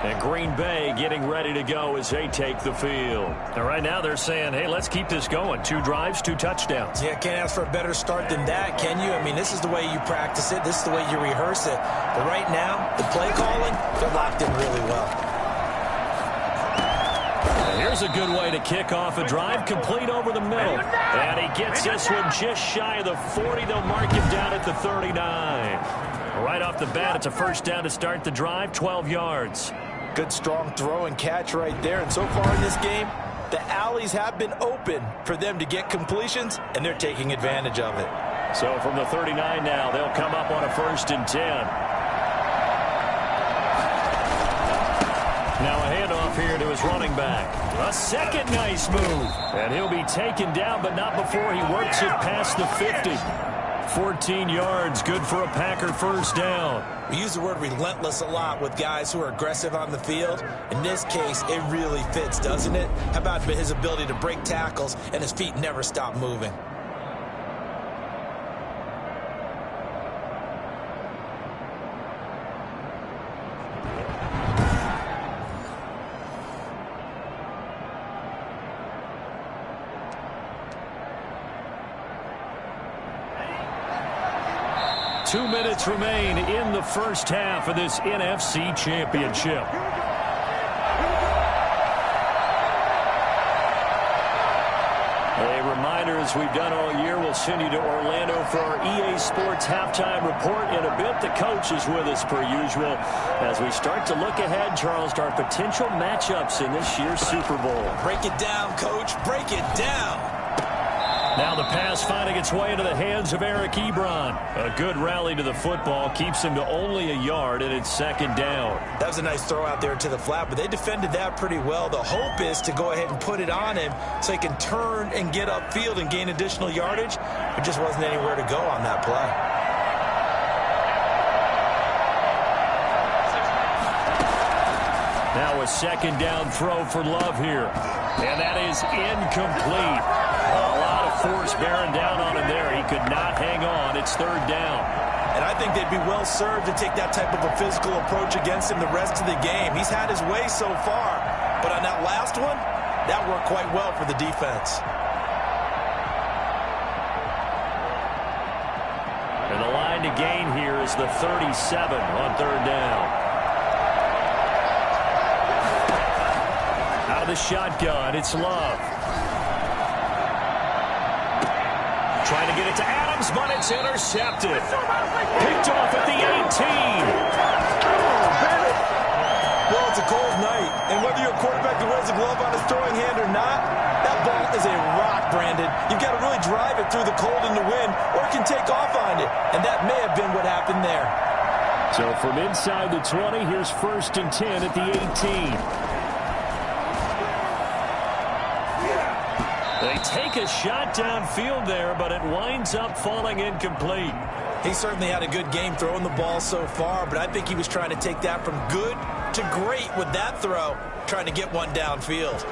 And Green Bay getting ready to go as they take the field. And right now they're saying, hey, let's keep this going. 2 drives, 2 touchdowns. Yeah, can't ask for a better start than that, can you? I mean, this is the way you practice it. This is the way you rehearse it. But right now, the play calling, they're locked in really well. And here's a good way to kick off a drive, complete over the middle. And he gets this one just shy of the 40. They'll mark him down at the 39. Right off the bat, it's a first down to start the drive, 12 yards. Good strong throw and catch right there. And so far in this game, the alleys have been open for them to get completions, and they're taking advantage of it. So from the 39 now, they'll come up on a 1st and 10. Now a handoff here to his running back. A second nice move. And he'll be taken down, but not before he works it past the 50. 14 yards, good for a Packer first down. We use the word relentless a lot with guys who are aggressive on the field. In this case, it really fits, doesn't it? How about his ability to break tackles and his feet never stop moving? 2 minutes remain in the first half of this NFC Championship. A reminder, as we've done all year, we'll send you to Orlando for our EA Sports halftime report in a bit. The coach is with us per usual as we start to look ahead, Charles, to our potential matchups in this year's Super Bowl. Break it down, Coach. Break it down. Now the pass finding its way into the hands of Eric Ebron. A good rally to the football keeps him to only a yard, and it's second down. That was a nice throw out there to the flat, but they defended that pretty well. The hope is to go ahead and put it on him so he can turn and get upfield and gain additional yardage. There just wasn't anywhere to go on that play. Now a second down throw for Love here. And that is incomplete. A lot of force bearing down on him there. He could not hang on. It's third down. And I think they'd be well served to take that type of a physical approach against him the rest of the game. He's had his way so far. But on that last one, that worked quite well for the defense. And the line to gain here is the 37 on third down. Out of the shotgun, it's Love. Trying to get it to Adams, but it's intercepted. Picked off at the 18. Well, it's a cold night, and whether you're a quarterback who wears a glove on his throwing hand or not, that ball is a rock, Brandon. You've got to really drive it through the cold and the wind, or it can take off on you, and that may have been what happened there. So from inside the 20, here's 1st and 10 at the 18. They take a shot downfield there, but it winds up falling incomplete. He certainly had a good game throwing the ball so far, but I think he was trying to take that from good to great with that throw, trying to get one downfield.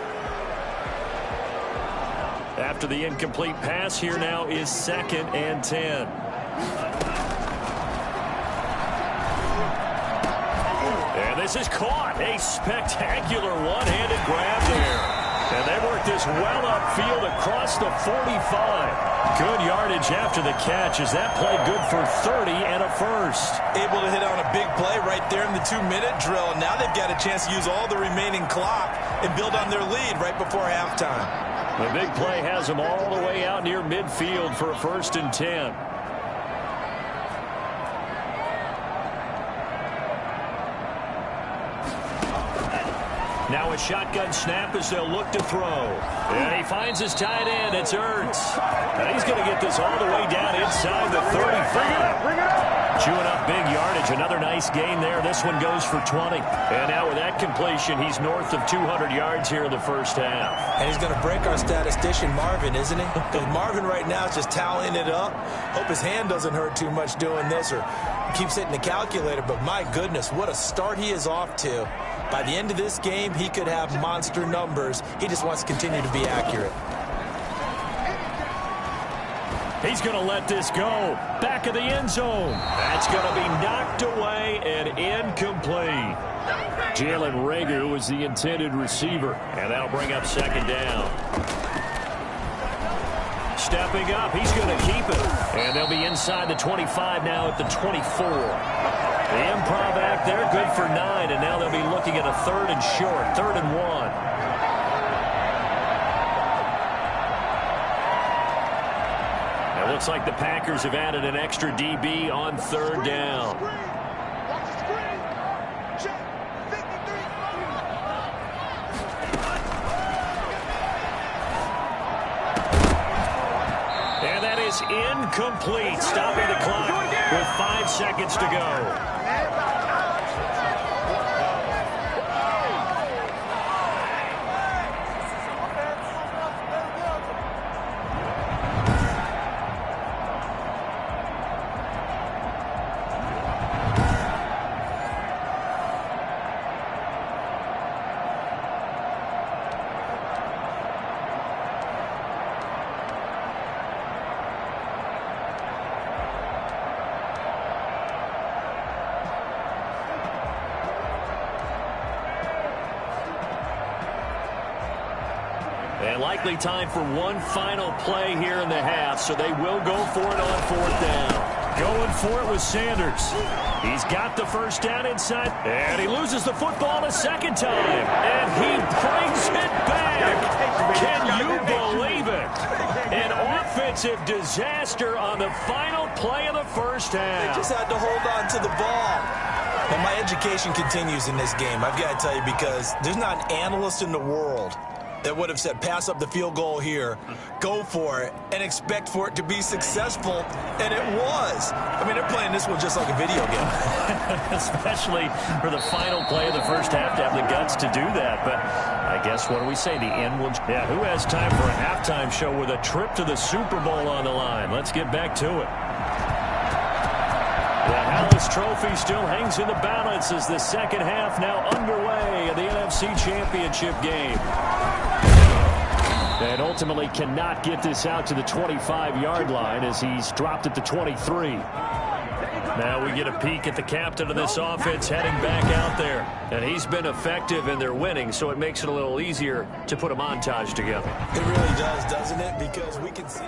After the incomplete pass, here now is 2nd and 10. And this is caught. A spectacular one-handed grab there. And they work this well upfield across the 45. Good yardage after the catch as that play good for 30 and a first. Able to hit on a big play right there in the 2-minute drill. Now they've got a chance to use all the remaining clock and build on their lead right before halftime. The big play has them all the way out near midfield for a 1st and 10. Now a shotgun snap as they'll look to throw. And he finds his tight end. It's Ertz. And he's going to get this all the way down inside the 35. Chewing up big yardage. Another nice gain there. This one goes for 20. And now with that completion, he's north of 200 yards here in the first half. And he's going to break our statistician, Marvin, isn't he? Because Marvin right now is just tallying it up. Hope his hand doesn't hurt too much doing this or keeps hitting the calculator. But my goodness, what a start he is off to. By the end of this game, he could have monster numbers. He just wants to continue to be accurate. He's going to let this go. Back of the end zone. That's going to be knocked away and incomplete. Jalen Reagor was the intended receiver, and that'll bring up 2nd down. Stepping up, he's going to keep it. And they'll be inside the 25 now at the 24. The improv act there, good for 9, and now they'll be looking at a 3rd and short, 3rd and 1. It looks like the Packers have added an extra DB on 3rd down. And that is incomplete, stopping the clock with 5 seconds to go. And likely time for one final play here in the half, so they will go for it on 4th down. Going for it with Sanders. He's got the first down inside, and he loses the football a second time. And he brings it back. Can you believe it? An offensive disaster on the final play of the first half. They just had to hold on to the ball. And my education continues in this game, I've got to tell you, because there's not an analyst in the world that would have said pass up the field goal here, go for it, and expect for it to be successful, and it was. I mean, they're playing this one just like a video game. Especially for the final play of the first half to have the guts to do that. But I guess, what do we say? The end will... Yeah, who has time for a halftime show with a trip to the Super Bowl on the line? Let's get back to it. The Hallis Trophy still hangs in the balance as the second half now underway in the NFC Championship game. And ultimately cannot get this out to the 25-yard line as he's dropped at the 23. Now we get a peek at the captain of this offense heading back out there. And he's been effective and they're winning, so it makes it a little easier to put a montage together. It really does, doesn't it? Because we can see...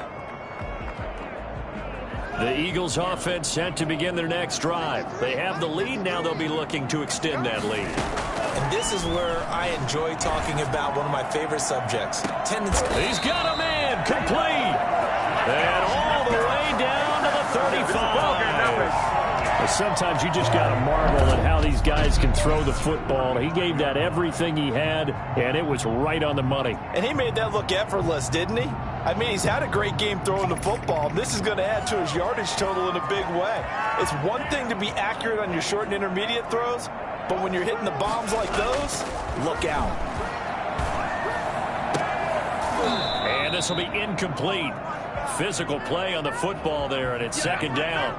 The Eagles offense set to begin their next drive. They have the lead. Now they'll be looking to extend that lead. And this is where I enjoy talking about one of my favorite subjects. Tendency. He's got a man complete. And all the way down to the 35. Sometimes you just got to marvel at how these guys can throw the football. He gave that everything he had, and it was right on the money. And he made that look effortless, didn't he? I mean, he's had a great game throwing the football. This is going to add to his yardage total in a big way. It's one thing to be accurate on your short and intermediate throws, but when you're hitting the bombs like those, look out. And this will be incomplete. Physical play on the football there, and it's second down.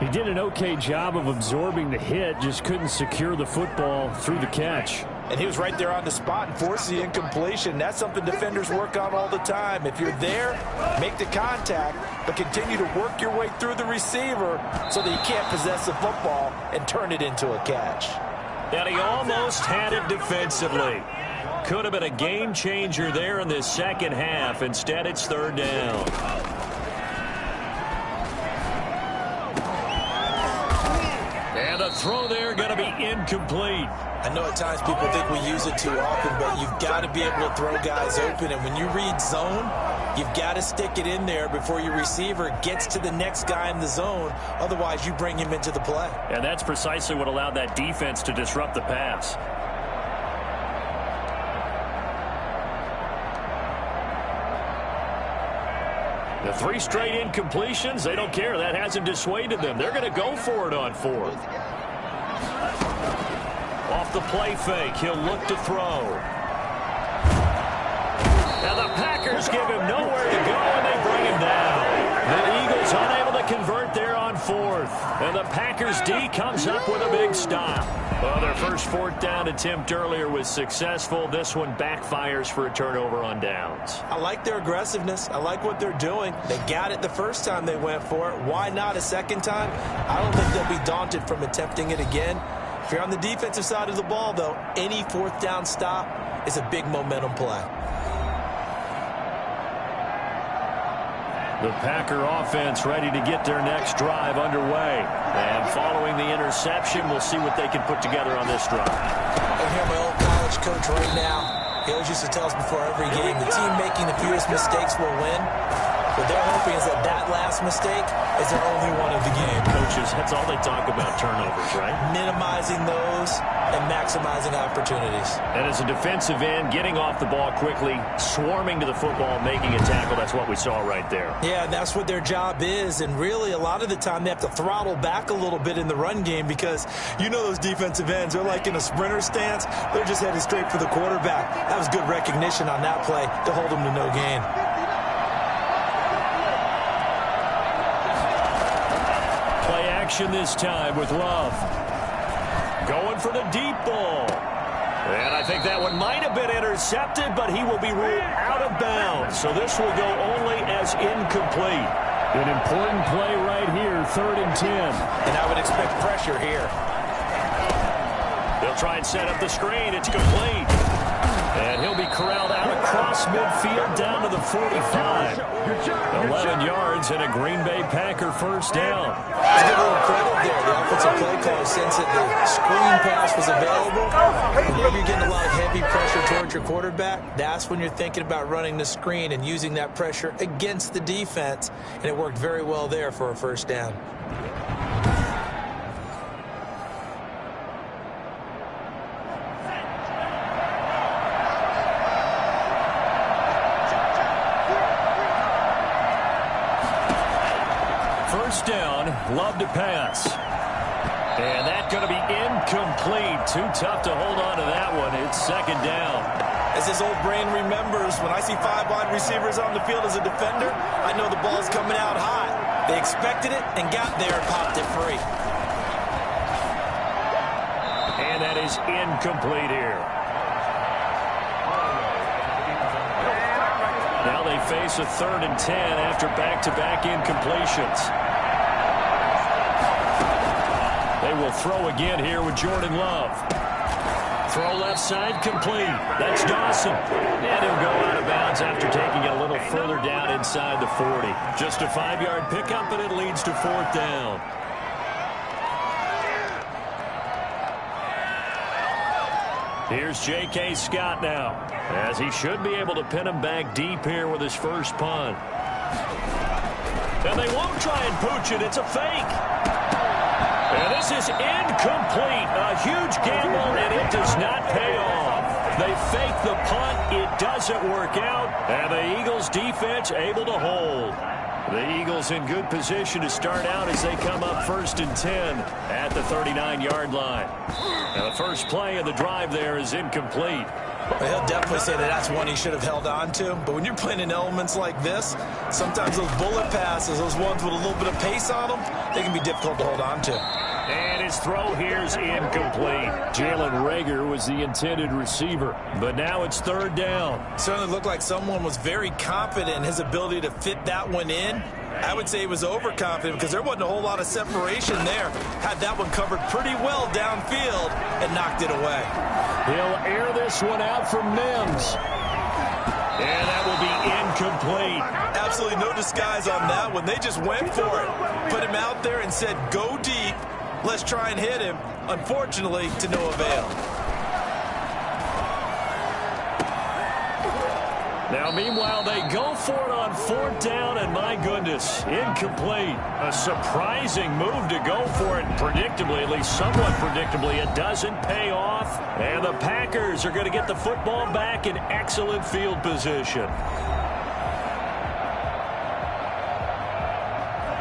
He did an okay job of absorbing the hit, just couldn't secure the football through the catch. And he was right there on the spot and forced the incompletion. That's something defenders work on all the time. If you're there, make the contact, but continue to work your way through the receiver so that you can't possess the football and turn it into a catch. And he almost had it defensively. Could have been a game changer there in this second half. Instead, it's third down. And the throw there going to be incomplete. I know at times people think we use it too often, but you've got to be able to throw guys open. And when you read zone, you've got to stick it in there before your receiver gets to the next guy in the zone. Otherwise, you bring him into the play. And that's precisely what allowed that defense to disrupt the pass. The 3 straight incompletions, they don't care. That hasn't dissuaded them. They're going to go for it on 4th. Off the play fake, he'll look to throw. Now the Packers give him nowhere to go, and they bring him down. The Eagles unable to convert there on 4th. And the Packers D comes up with a big stop. Well, their first 4th down attempt earlier was successful. This one backfires for a turnover on downs. I like their aggressiveness. I like what they're doing. They got it the first time they went for it. Why not a second time? I don't think they'll be daunted from attempting it again. If you're on the defensive side of the ball, though, any 4th down stop is a big momentum play. The Packer offense ready to get their next drive underway. And following the interception, we'll see what they can put together on this drive. I hear my old college coach right now. He always used to tell us before every game, the team making the fewest mistakes will win. What they're hoping is that that last mistake is their only one of the game. Coaches, that's all they talk about, turnovers, right? Minimizing those and maximizing opportunities. And as a defensive end, getting off the ball quickly, swarming to the football, making a tackle, that's what we saw right there. Yeah, that's what their job is. And really, a lot of the time, they have to throttle back a little bit in the run game because you know those defensive ends, they're like in a sprinter stance. They're just headed straight for the quarterback. That was good recognition on that play to hold them to no gain. This time with Love. Going for the deep ball. And I think that one might have been intercepted, but he will be ruled out of bounds. So this will go only as incomplete. An important play right here, 3rd and 10. And I would expect pressure here. They'll try and set up the screen. It's complete. And he'll be corralled out across midfield down to the 45. 11 yards and a Green Bay Packer first down. I give a little credit there. The offensive play caller, since the screen pass was available, whenever you're getting a lot of heavy pressure towards your quarterback, that's when you're thinking about running the screen and using that pressure against the defense. And it worked very well there for a first down. First down, Love to pass. And that's going to be incomplete. Too tough to hold on to that one. It's second down. As his old brain remembers, when I see 5 wide receivers on the field as a defender, I know the ball's coming out hot. They expected it and got there and popped it free. And that is incomplete here. Now they face a 3rd and 10 after back-to-back incompletions. They will throw again here with Jordan Love. Throw left side complete. That's Dawson. And he'll go out of bounds after taking it a little further down inside the 40. Just a 5-yard pickup, and it leads to 4th down. Here's J.K. Scott now, as he should be able to pin him back deep here with his first punt. And they won't try and pooch it. It's a fake. And this is incomplete. A huge gamble, and it does not pay off. They fake the punt. It doesn't work out. And the Eagles defense able to hold. The Eagles in good position to start out as they come up 1st and 10 at the 39-yard line. Now the first play of the drive there is incomplete. Well, he'll definitely say that that's one he should have held on to. But when you're playing in elements like this, sometimes those bullet passes, those ones with a little bit of pace on them, they can be difficult to hold on to. And his throw here's incomplete. Jalen Reagor was the intended receiver, but now it's 3rd down. Certainly looked like someone was very confident in his ability to fit that one in. I would say he was overconfident because there wasn't a whole lot of separation there. Had that one covered pretty well downfield and knocked it away. He'll air this one out from Mims. And that will be incomplete. Absolutely no disguise on that one. They just went for it. Put him out there and said, go deep. Let's try and hit him. Unfortunately, to no avail. Now, meanwhile, they go for it on 4th down, and my goodness, incomplete. A surprising move to go for it, predictably, at least somewhat predictably. It doesn't pay off, and the Packers are going to get the football back in excellent field position.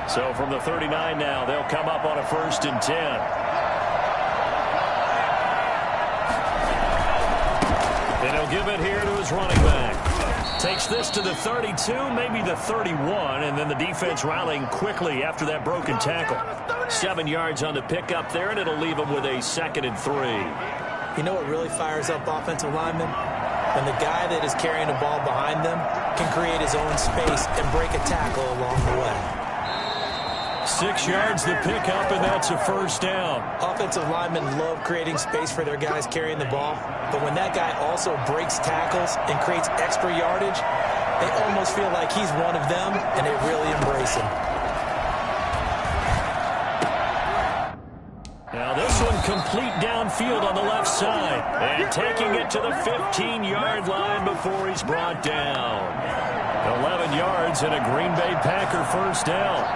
So from the 39 now, they'll come up on a 1st and 10. And he'll give it here to his running back. Takes this to the 32, maybe the 31, and then the defense rallying quickly after that broken tackle. 7 yards on the pickup there, and it'll leave them with a 2nd and 3. You know what really fires up offensive linemen? When the guy that is carrying the ball behind them can create his own space and break a tackle along the way. 6 yards the pickup, and that's a 1st down. Offensive linemen love creating space for their guys carrying the ball, but when that guy also breaks tackles and creates extra yardage, they almost feel like he's one of them, and they really embrace him. Now this one complete downfield on the left side, and taking it to the 15-yard line before he's brought down. 11 yards and a Green Bay Packer 1st down.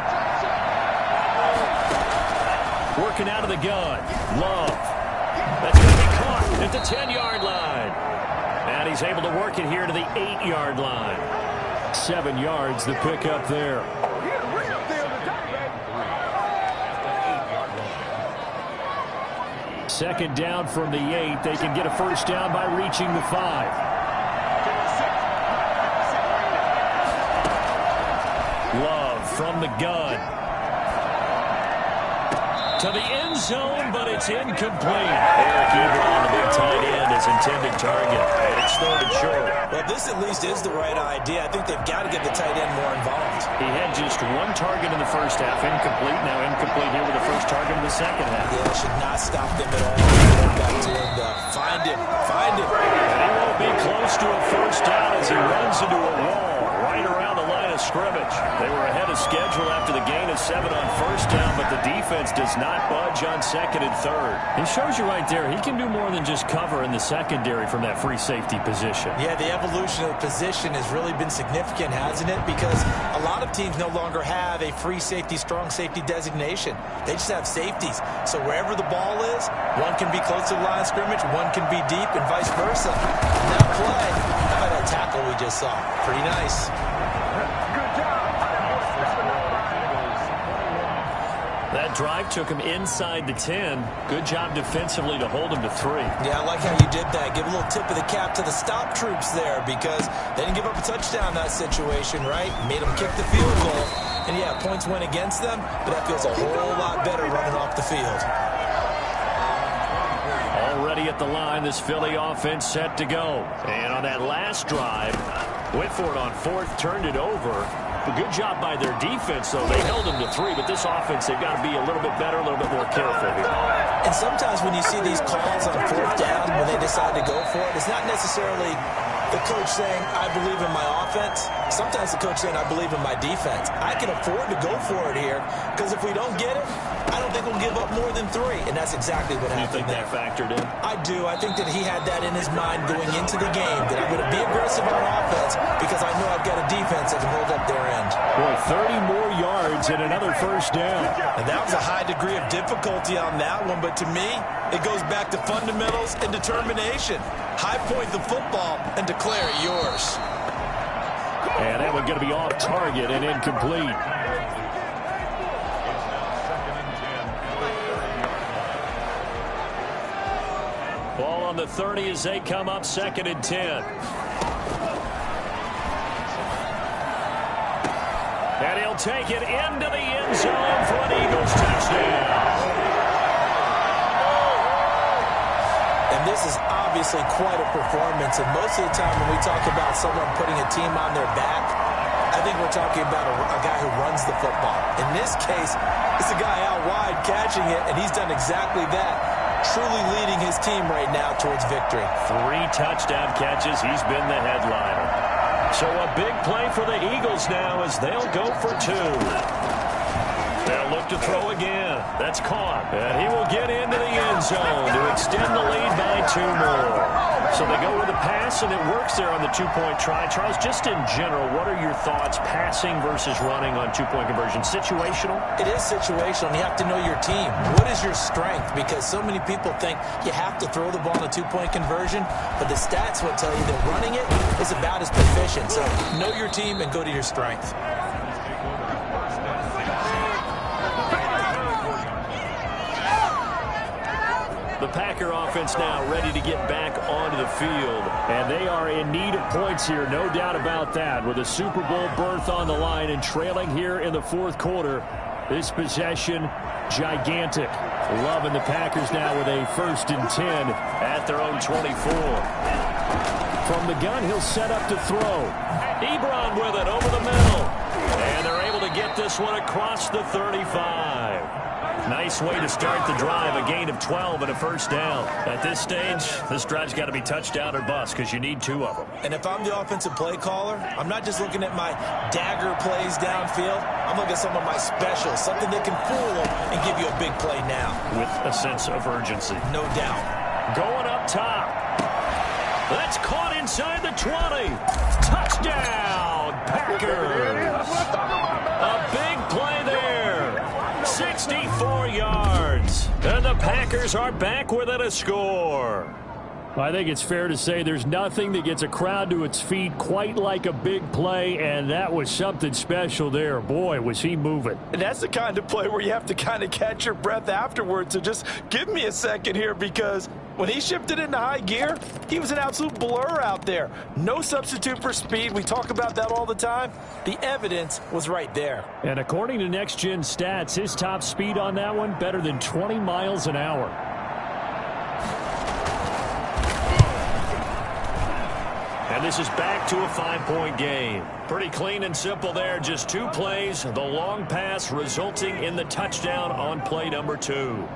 Working out of the gun. Love. That's going to be caught at the 10-yard line. And he's able to work it here to the 8-yard line. 7 yards the pickup there. Second down from the 8. They can get a 1st down by reaching the 5. Love from the gun. To the end zone, but it's incomplete. Eric Ebron, the big tight end, is intended target. And it's 3rd and short. Well, this at least is the right idea. I think they've got to get the tight end more involved. He had just 1 target in the first half, incomplete. Now incomplete here with the first target in the second half. Yeah, it should not stop them at all. Back to him. Find him. Find him. And he won't be close. close to a first down as he runs into a wall right around the line of scrimmage. They were ahead of schedule after the gain of 7 on first down, but the defense does not budge on second and third. He shows you right there, he can do more than just cover in the secondary from that free safety position. Yeah, the evolution of the position has really been significant, hasn't it? Because a lot of teams no longer have a free safety, strong safety designation. They just have safeties. So wherever the ball is, one can be close to the line of scrimmage, one can be deep, and vice versa. And that play, how about that tackle we just saw? Pretty nice. That drive took him inside the 10. Good job defensively to hold him to 3. Yeah, I like how you did that. Give a little tip of the cap to the stop troops there because they didn't give up a touchdown in that situation, right? Made them kick the field goal. And, yeah, points went against them, but that feels a whole lot better running off the field. Already at the line, this Philly offense set to go. And on that last drive, went for it on 4th, turned it over. A good job by their defense, though. They held them to 3, but this offense, they've got to be a little bit better, a little bit more careful here. And sometimes when you see these calls on 4th down, when they decide to go for it, it's not necessarily the coach saying, I believe in my offense. Sometimes the coach saying, I believe in my defense. I can afford to go for it here because if we don't get it, I don't think we'll give up more than 3. And that's exactly what happened. You think that factored in? I do. I think that he had that in his mind going into the game, that I'm going to be aggressive on offense because I know I've got a defense that can hold up their end. Boy, 30 more yards and another first down. And that was a high degree of difficulty on that one, but to me, it goes back to fundamentals and determination. High point the football and declare it yours. And that one's going to be off target and incomplete. Ball on the 30 as they come up 2nd and 10. And he'll take it into the end zone for an Eagles touchdown. And this is obviously quite a performance. And most of the time when we talk about someone putting a team on their back, I think we're talking about a guy who runs the football. In this case, it's a guy out wide catching it, and he's done exactly that. Truly leading his team right now towards victory. 3 touchdown catches. He's been the headliner. So a big play for the Eagles now as they'll go for 2. They'll look to throw again. That's caught. And he will get into the end zone to extend the lead by 2 more. So they go with a pass, and it works there on the 2-point try. Charles, just in general, what are your thoughts passing versus running on 2-point conversion? Situational? It is situational, and you have to know your team. What is your strength? Because so many people think you have to throw the ball in a 2-point conversion, but the stats will tell you that running it is about as proficient. So know your team and go to your strength. The Packer offense now ready to get back onto the field. And they are in need of points here, no doubt about that. With a Super Bowl berth on the line and trailing here in the 4th quarter. This possession, gigantic. Loving the Packers now with a 1st and 10 at their own 24. From the gun, he'll set up to throw. Ebron with it over the middle. And they're able to get this one across the 35. Nice way to start the drive, a gain of 12 and a first down. At this stage, this drive's got to be touchdown or bust because you need 2 of them. And if I'm the offensive play caller, I'm not just looking at my dagger plays downfield. I'm looking at some of my specials, something that can fool them and give you a big play now. With a sense of urgency. No doubt. Going up top. That's caught inside the 20. Touchdown, Packers. A big play there. 64 yards. And the Packers are back within a score. I think it's fair to say there's nothing that gets a crowd to its feet quite like a big play, and that was something special there. Boy, was he moving. And that's the kind of play where you have to kind of catch your breath afterwards. So just give me a second here because when he shifted into high gear, he was an absolute blur out there. No substitute for speed. We talk about that all the time. The evidence was right there. And according to Next Gen Stats, his top speed on that one, better than 20 miles an hour. And this is back to a 5-point game. Pretty clean and simple there. Just 2 plays. The long pass resulting in the touchdown on play number 2.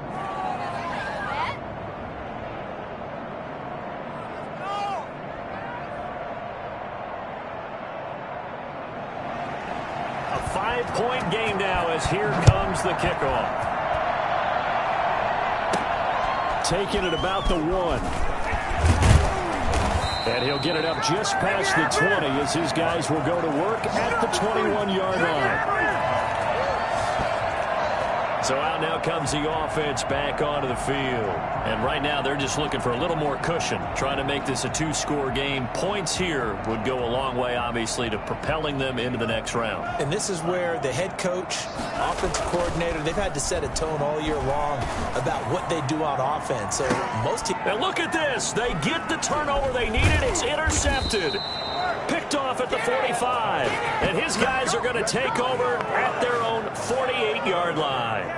2-point game now as here comes the kickoff. Taking it about the 1. And he'll get it up just past the 20 as his guys will go to work at the 21-yard line. So out now comes the offense back onto the field. And right now they're just looking for a little more cushion, trying to make this a 2-score game. Points here would go a long way, obviously, to propelling them into the next round. And this is where the head coach, offensive coordinator, they've had to set a tone all year long about what they do on offense. So most teams... And look at this. They get the turnover they needed. It's intercepted. Picked off at the 45. And his guys are going to take over at their own 48-yard line.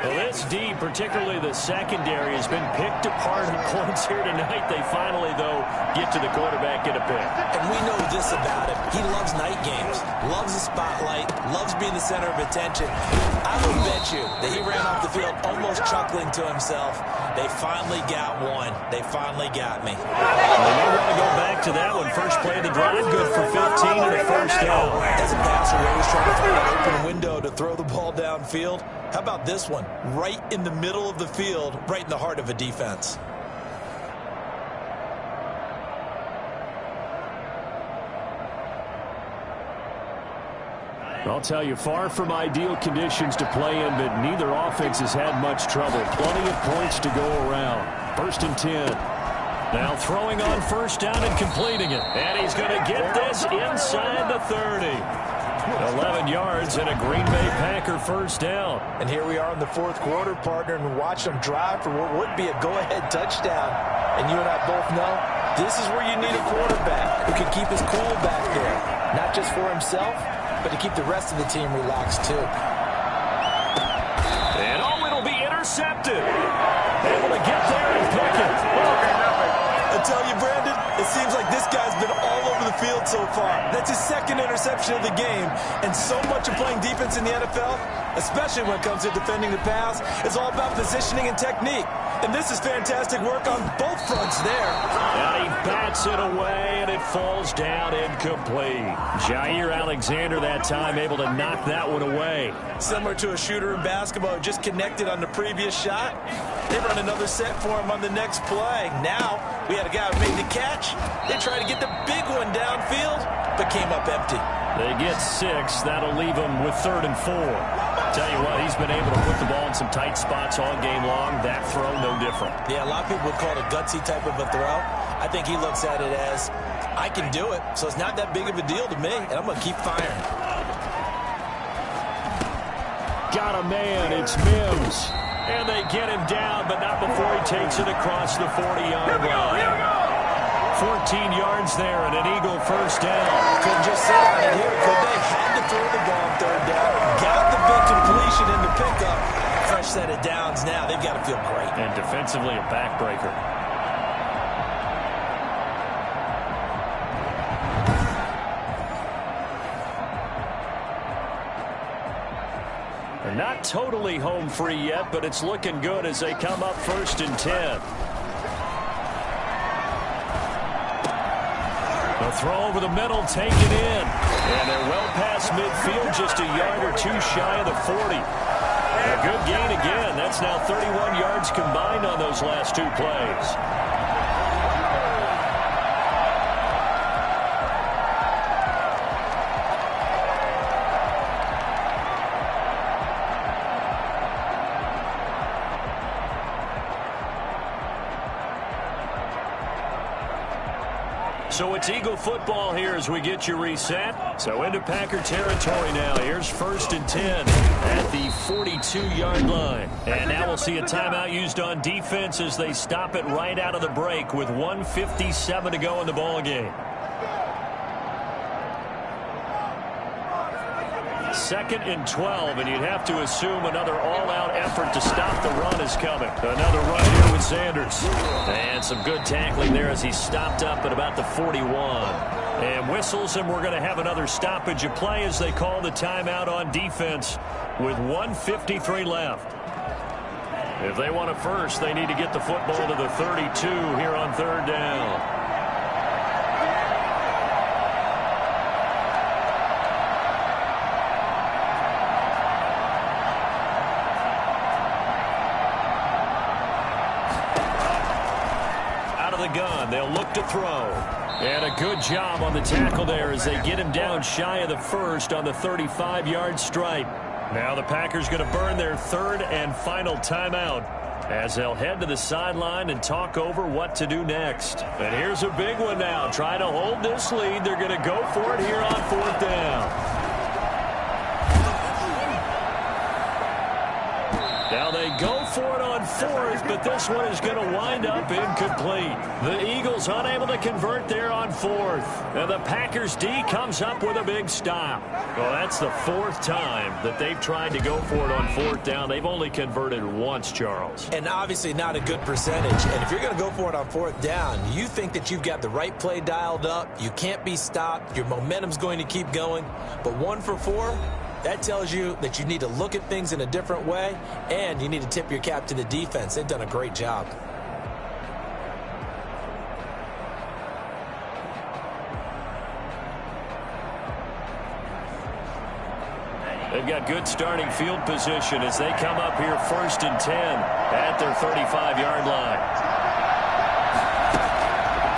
Well, this D, particularly the secondary, has been picked apart in points here tonight. They finally, though, get to the quarterback, get a pick. And we know this about him. He loves night games, loves the spotlight, loves being the center of attention. I would bet you that he ran off the field almost chuckling to himself. They finally got one. They finally got me. They may want to go back to that one. First play of the drive, good for 15 and a first down. As a passer, you're always trying to find an open window to throw the ball downfield. How about this one? Right in the middle of the field, right in the heart of a defense. I'll tell you, far from ideal conditions to play in, but neither offense has had much trouble. Plenty of points to go around. 1st and 10. Now throwing on first down and completing it. And he's going to get this inside the 30. 11 yards and a Green Bay Packer first down. And here we are in the 4th quarter, partner, and watch them drive for what would be a go-ahead touchdown. And you and I both know this is where you need a quarterback who can keep his cool back there. Not just for himself, but to keep the rest of the team relaxed, too. And it'll be intercepted. Able to get there and pick it. I tell you, Brandon, it seems like this guy's been all over the field so far. That's his 2nd interception of the game. And so much of playing defense in the NFL, especially when it comes to defending the pass, is all about positioning and technique. And this is fantastic work on both fronts there. And he bats it away, and it falls down incomplete. Jair Alexander that time able to knock that one away. Similar to a shooter in basketball who just connected on the previous shot. They run another set for him on the next play. Now, we had a guy who made the catch. They tried to get the big one downfield, but came up empty. They get 6. That'll leave them with 3rd and 4. Tell you what, he's been able to put the ball in some tight spots all game long. That throw, no different. Yeah, a lot of people would call it a gutsy type of a throw. I think he looks at it as, I can do it, so it's not that big of a deal to me, and I'm going to keep firing. Got a man, it's Mims. And they get him down, but not before he takes it across the 40-yard line. 14 yards there and an Eagle first down. Couldn't just sit on it here, could they? Had to throw the ball on 3rd down. Got the big completion in the pickup. Fresh set of downs now. They've got to feel great. And defensively a backbreaker. They're not totally home free yet, but it's looking good as they come up 1st and 10. The throw over the middle, taken in. And they're well past midfield, just a yard or 2 shy of the 40. A good gain again. That's now 31 yards combined on those last 2 plays. So it's Eagle football here as we get you reset. So into Packer territory now. Here's 1st and 10 at the 42-yard line. And now we'll see a timeout used on defense as they stop it right out of the break with 1:57 to go in the ballgame. 2nd and 12, and you'd have to assume another all-out effort to stop the run is coming. Another run here with Sanders. And some good tackling there as he stopped up at about the 41. And whistles, and we're going to have another stoppage of play as they call the timeout on defense with 1:53 left. If they want a first, they need to get the football to the 32 here on 3rd down. the gun. They'll look to throw. And a good job on the tackle there as they get him down shy of the first on the 35-yard stripe. Now the Packers going to burn their third and final timeout as they'll head to the sideline and talk over what to do next. And here's a big one now. Trying to hold this lead. They're going to go for it here on fourth down. Now they go for it on fourth, but this one is going to wind up incomplete. The Eagles unable to convert there on fourth. And the Packers D comes up with a big stop. Well, that's the fourth time that they've tried to go for it on fourth down. They've only converted once, Charles. And obviously not a good percentage. And if you're going to go for it on fourth down, you think that you've got the right play dialed up. You can't be stopped. Your momentum's going to keep going. But 1 for 4... that tells you that you need to look at things in a different way, and you need to tip your cap to the defense. They've done a great job. They've got good starting field position as they come up here first and 10 at their 35-yard line.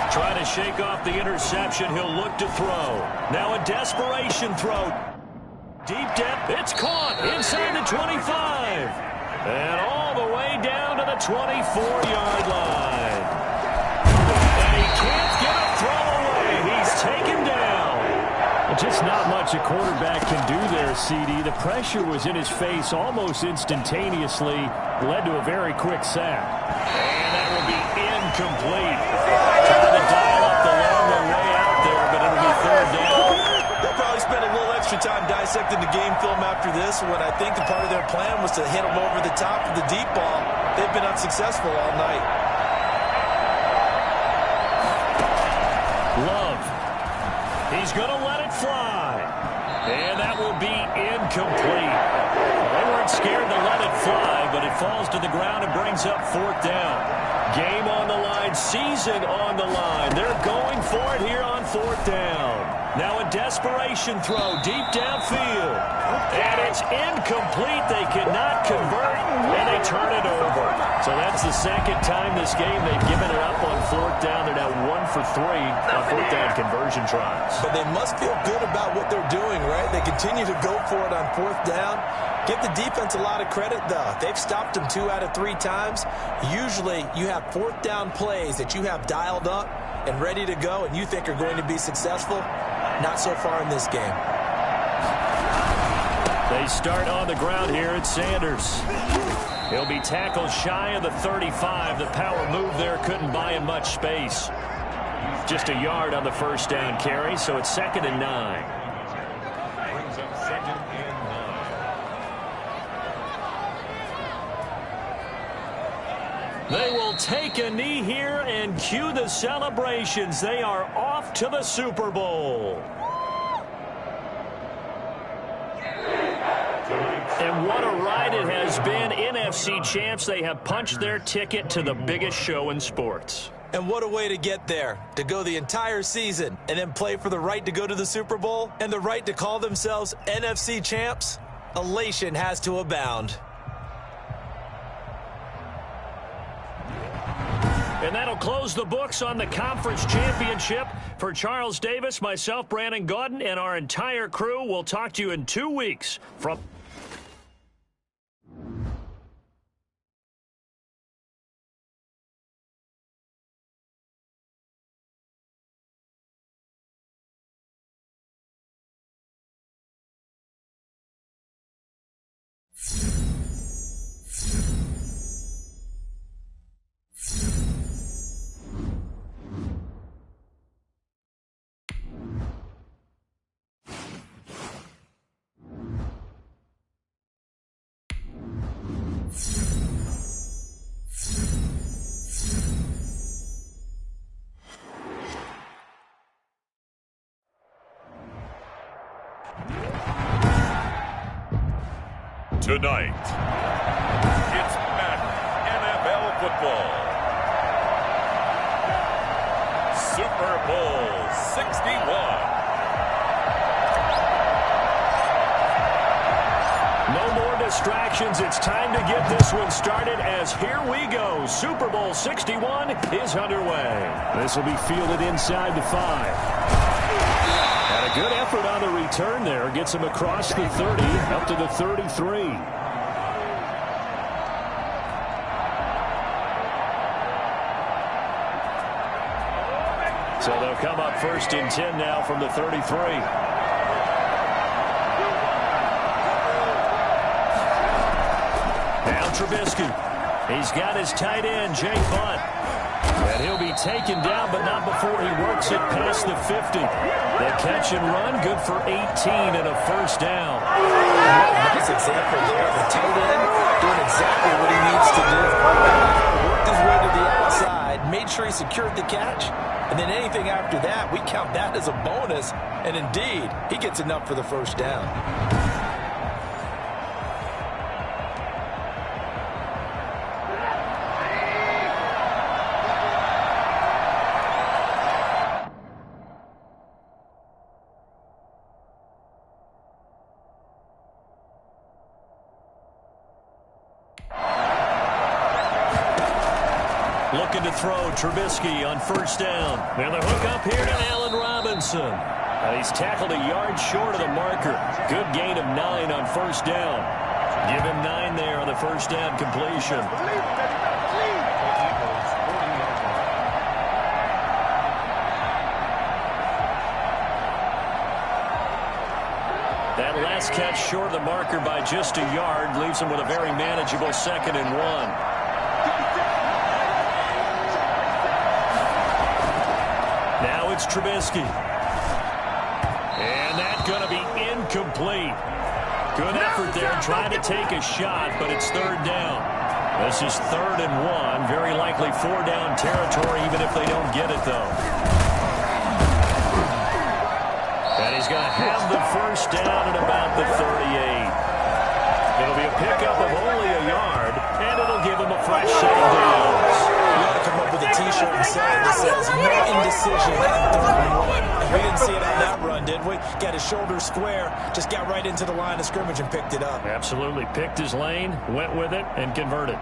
Trying to shake off the interception. He'll look to throw. Now a desperation throw. Deep depth, it's caught inside the 25. And all the way down to the 24-yard line. And he can't get a throw away. He's taken down. Just not much a quarterback can do there, CD. The pressure was in his face almost instantaneously. Led to a very quick sack. And that will be incomplete. Trying to dial up the longer way out there, but it'll be third down. Spend a little extra time dissecting the game film after this when I think the part of their plan was to hit them over the top of the deep ball. They've been unsuccessful all night. Love. He's going to let it fly. And that will be incomplete. They weren't scared to let it fly, but it falls to the ground and brings up fourth down. Game on the line, season on the line. They're going for it here on fourth down. Now a desperation throw deep downfield. And it's incomplete. They cannot convert, and they turn it over. So that's the second time this game they've given it up on fourth down. They're now 1 for 3 on fourth down conversion tries. But they must feel good about what they're doing, right? They continue to go for it on fourth down. Give the defense a lot of credit, though. They've stopped them 2 out of 3 times. Usually you have fourth down plays that you have dialed up and ready to go and you think are going to be successful. Not so far in this game. They start on the ground here at Sanders. He'll be tackled shy of the 35. The power move there couldn't buy him much space. Just a yard on the first down carry, so it's 2nd and 9. Brings up 2nd and 9. They will take a knee here and cue the celebrations. They are off to the Super Bowl. And what a ride it has been. NFC champs, they have punched their ticket to the biggest show in sports. And what a way to get there, to go the entire season and then play for the right to go to the Super Bowl and the right to call themselves NFC champs. Elation has to abound. And that'll close the books on the conference championship. For Charles Davis, myself, Brandon Gaudin, and our entire crew, we'll talk to you in 2 weeks from... Tonight, it's Madden NFL football. Super Bowl 61. No more to distractions. It's time to get this one started as here we go. Super Bowl 61 is underway. This will be fielded inside the 5. And a good effort on the return there. Gets him across the 30 up to the 33. So they'll come up 1st and 10 now from the 33. Now Trubisky. He's got his tight end, Jay Butt. And he'll be taken down, but not before he works it past the 50. The catch and run, good for 18 and a 1st down. Nice example there. The tight end doing exactly what he needs to do. Worked his way to the outside, made sure he secured the catch, and then anything after that, we count that as a bonus. And indeed, he gets enough for the 1st down. Looking to throw, Trubisky on 1st down. And the hook up here to Allen Robinson. And he's tackled a yard short of the marker. Good gain of 9 on 1st down. Give him 9 there on the 1st down completion. That last catch short of the marker by just a yard leaves him with a very manageable 2nd and 1. Now it's Trubisky. And that's going to be incomplete. Good effort there trying to take a shot, but it's 3rd down. This is 3rd and 1. Very likely 4 down territory, even if they don't get it, though. And he's going to have the 1st down at about the 38. It'll be a pickup of only a yard, and it'll give him a fresh set of downs. We ought to come up with a T-shirt and sell it that says no indecision at 3rd and 1. And we didn't see it on that run, did we? Got his shoulder square, just got right into the line of scrimmage and picked it up. Absolutely. Picked his lane, went with it, and converted.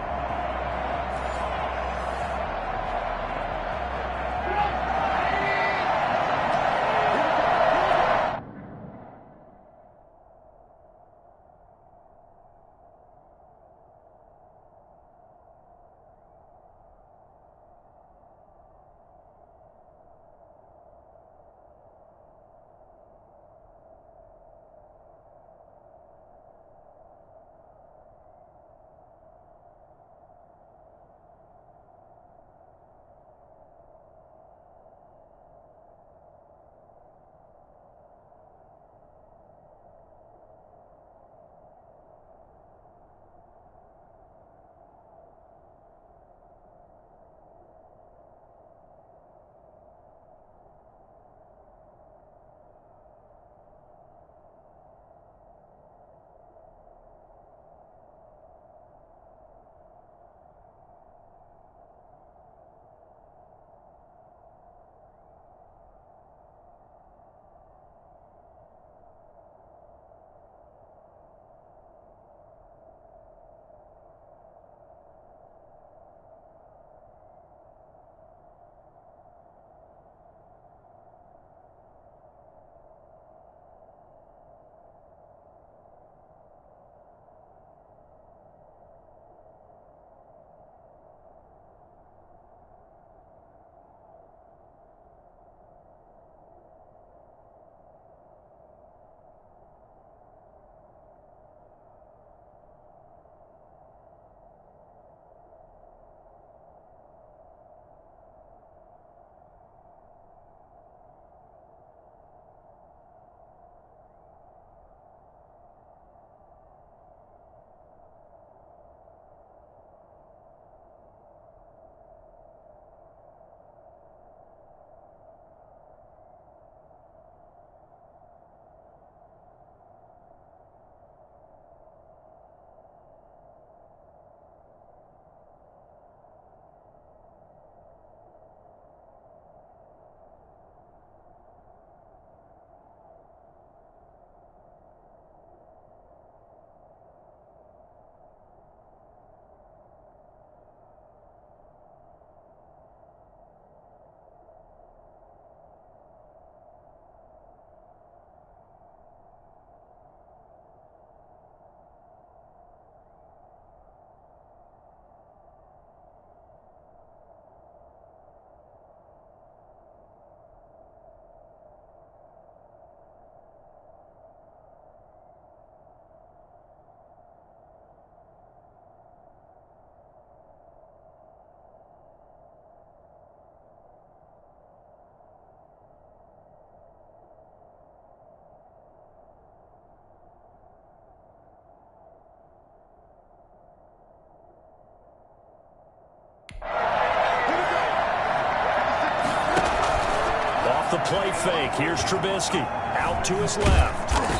the play fake. Here's Trubisky. Out to his left.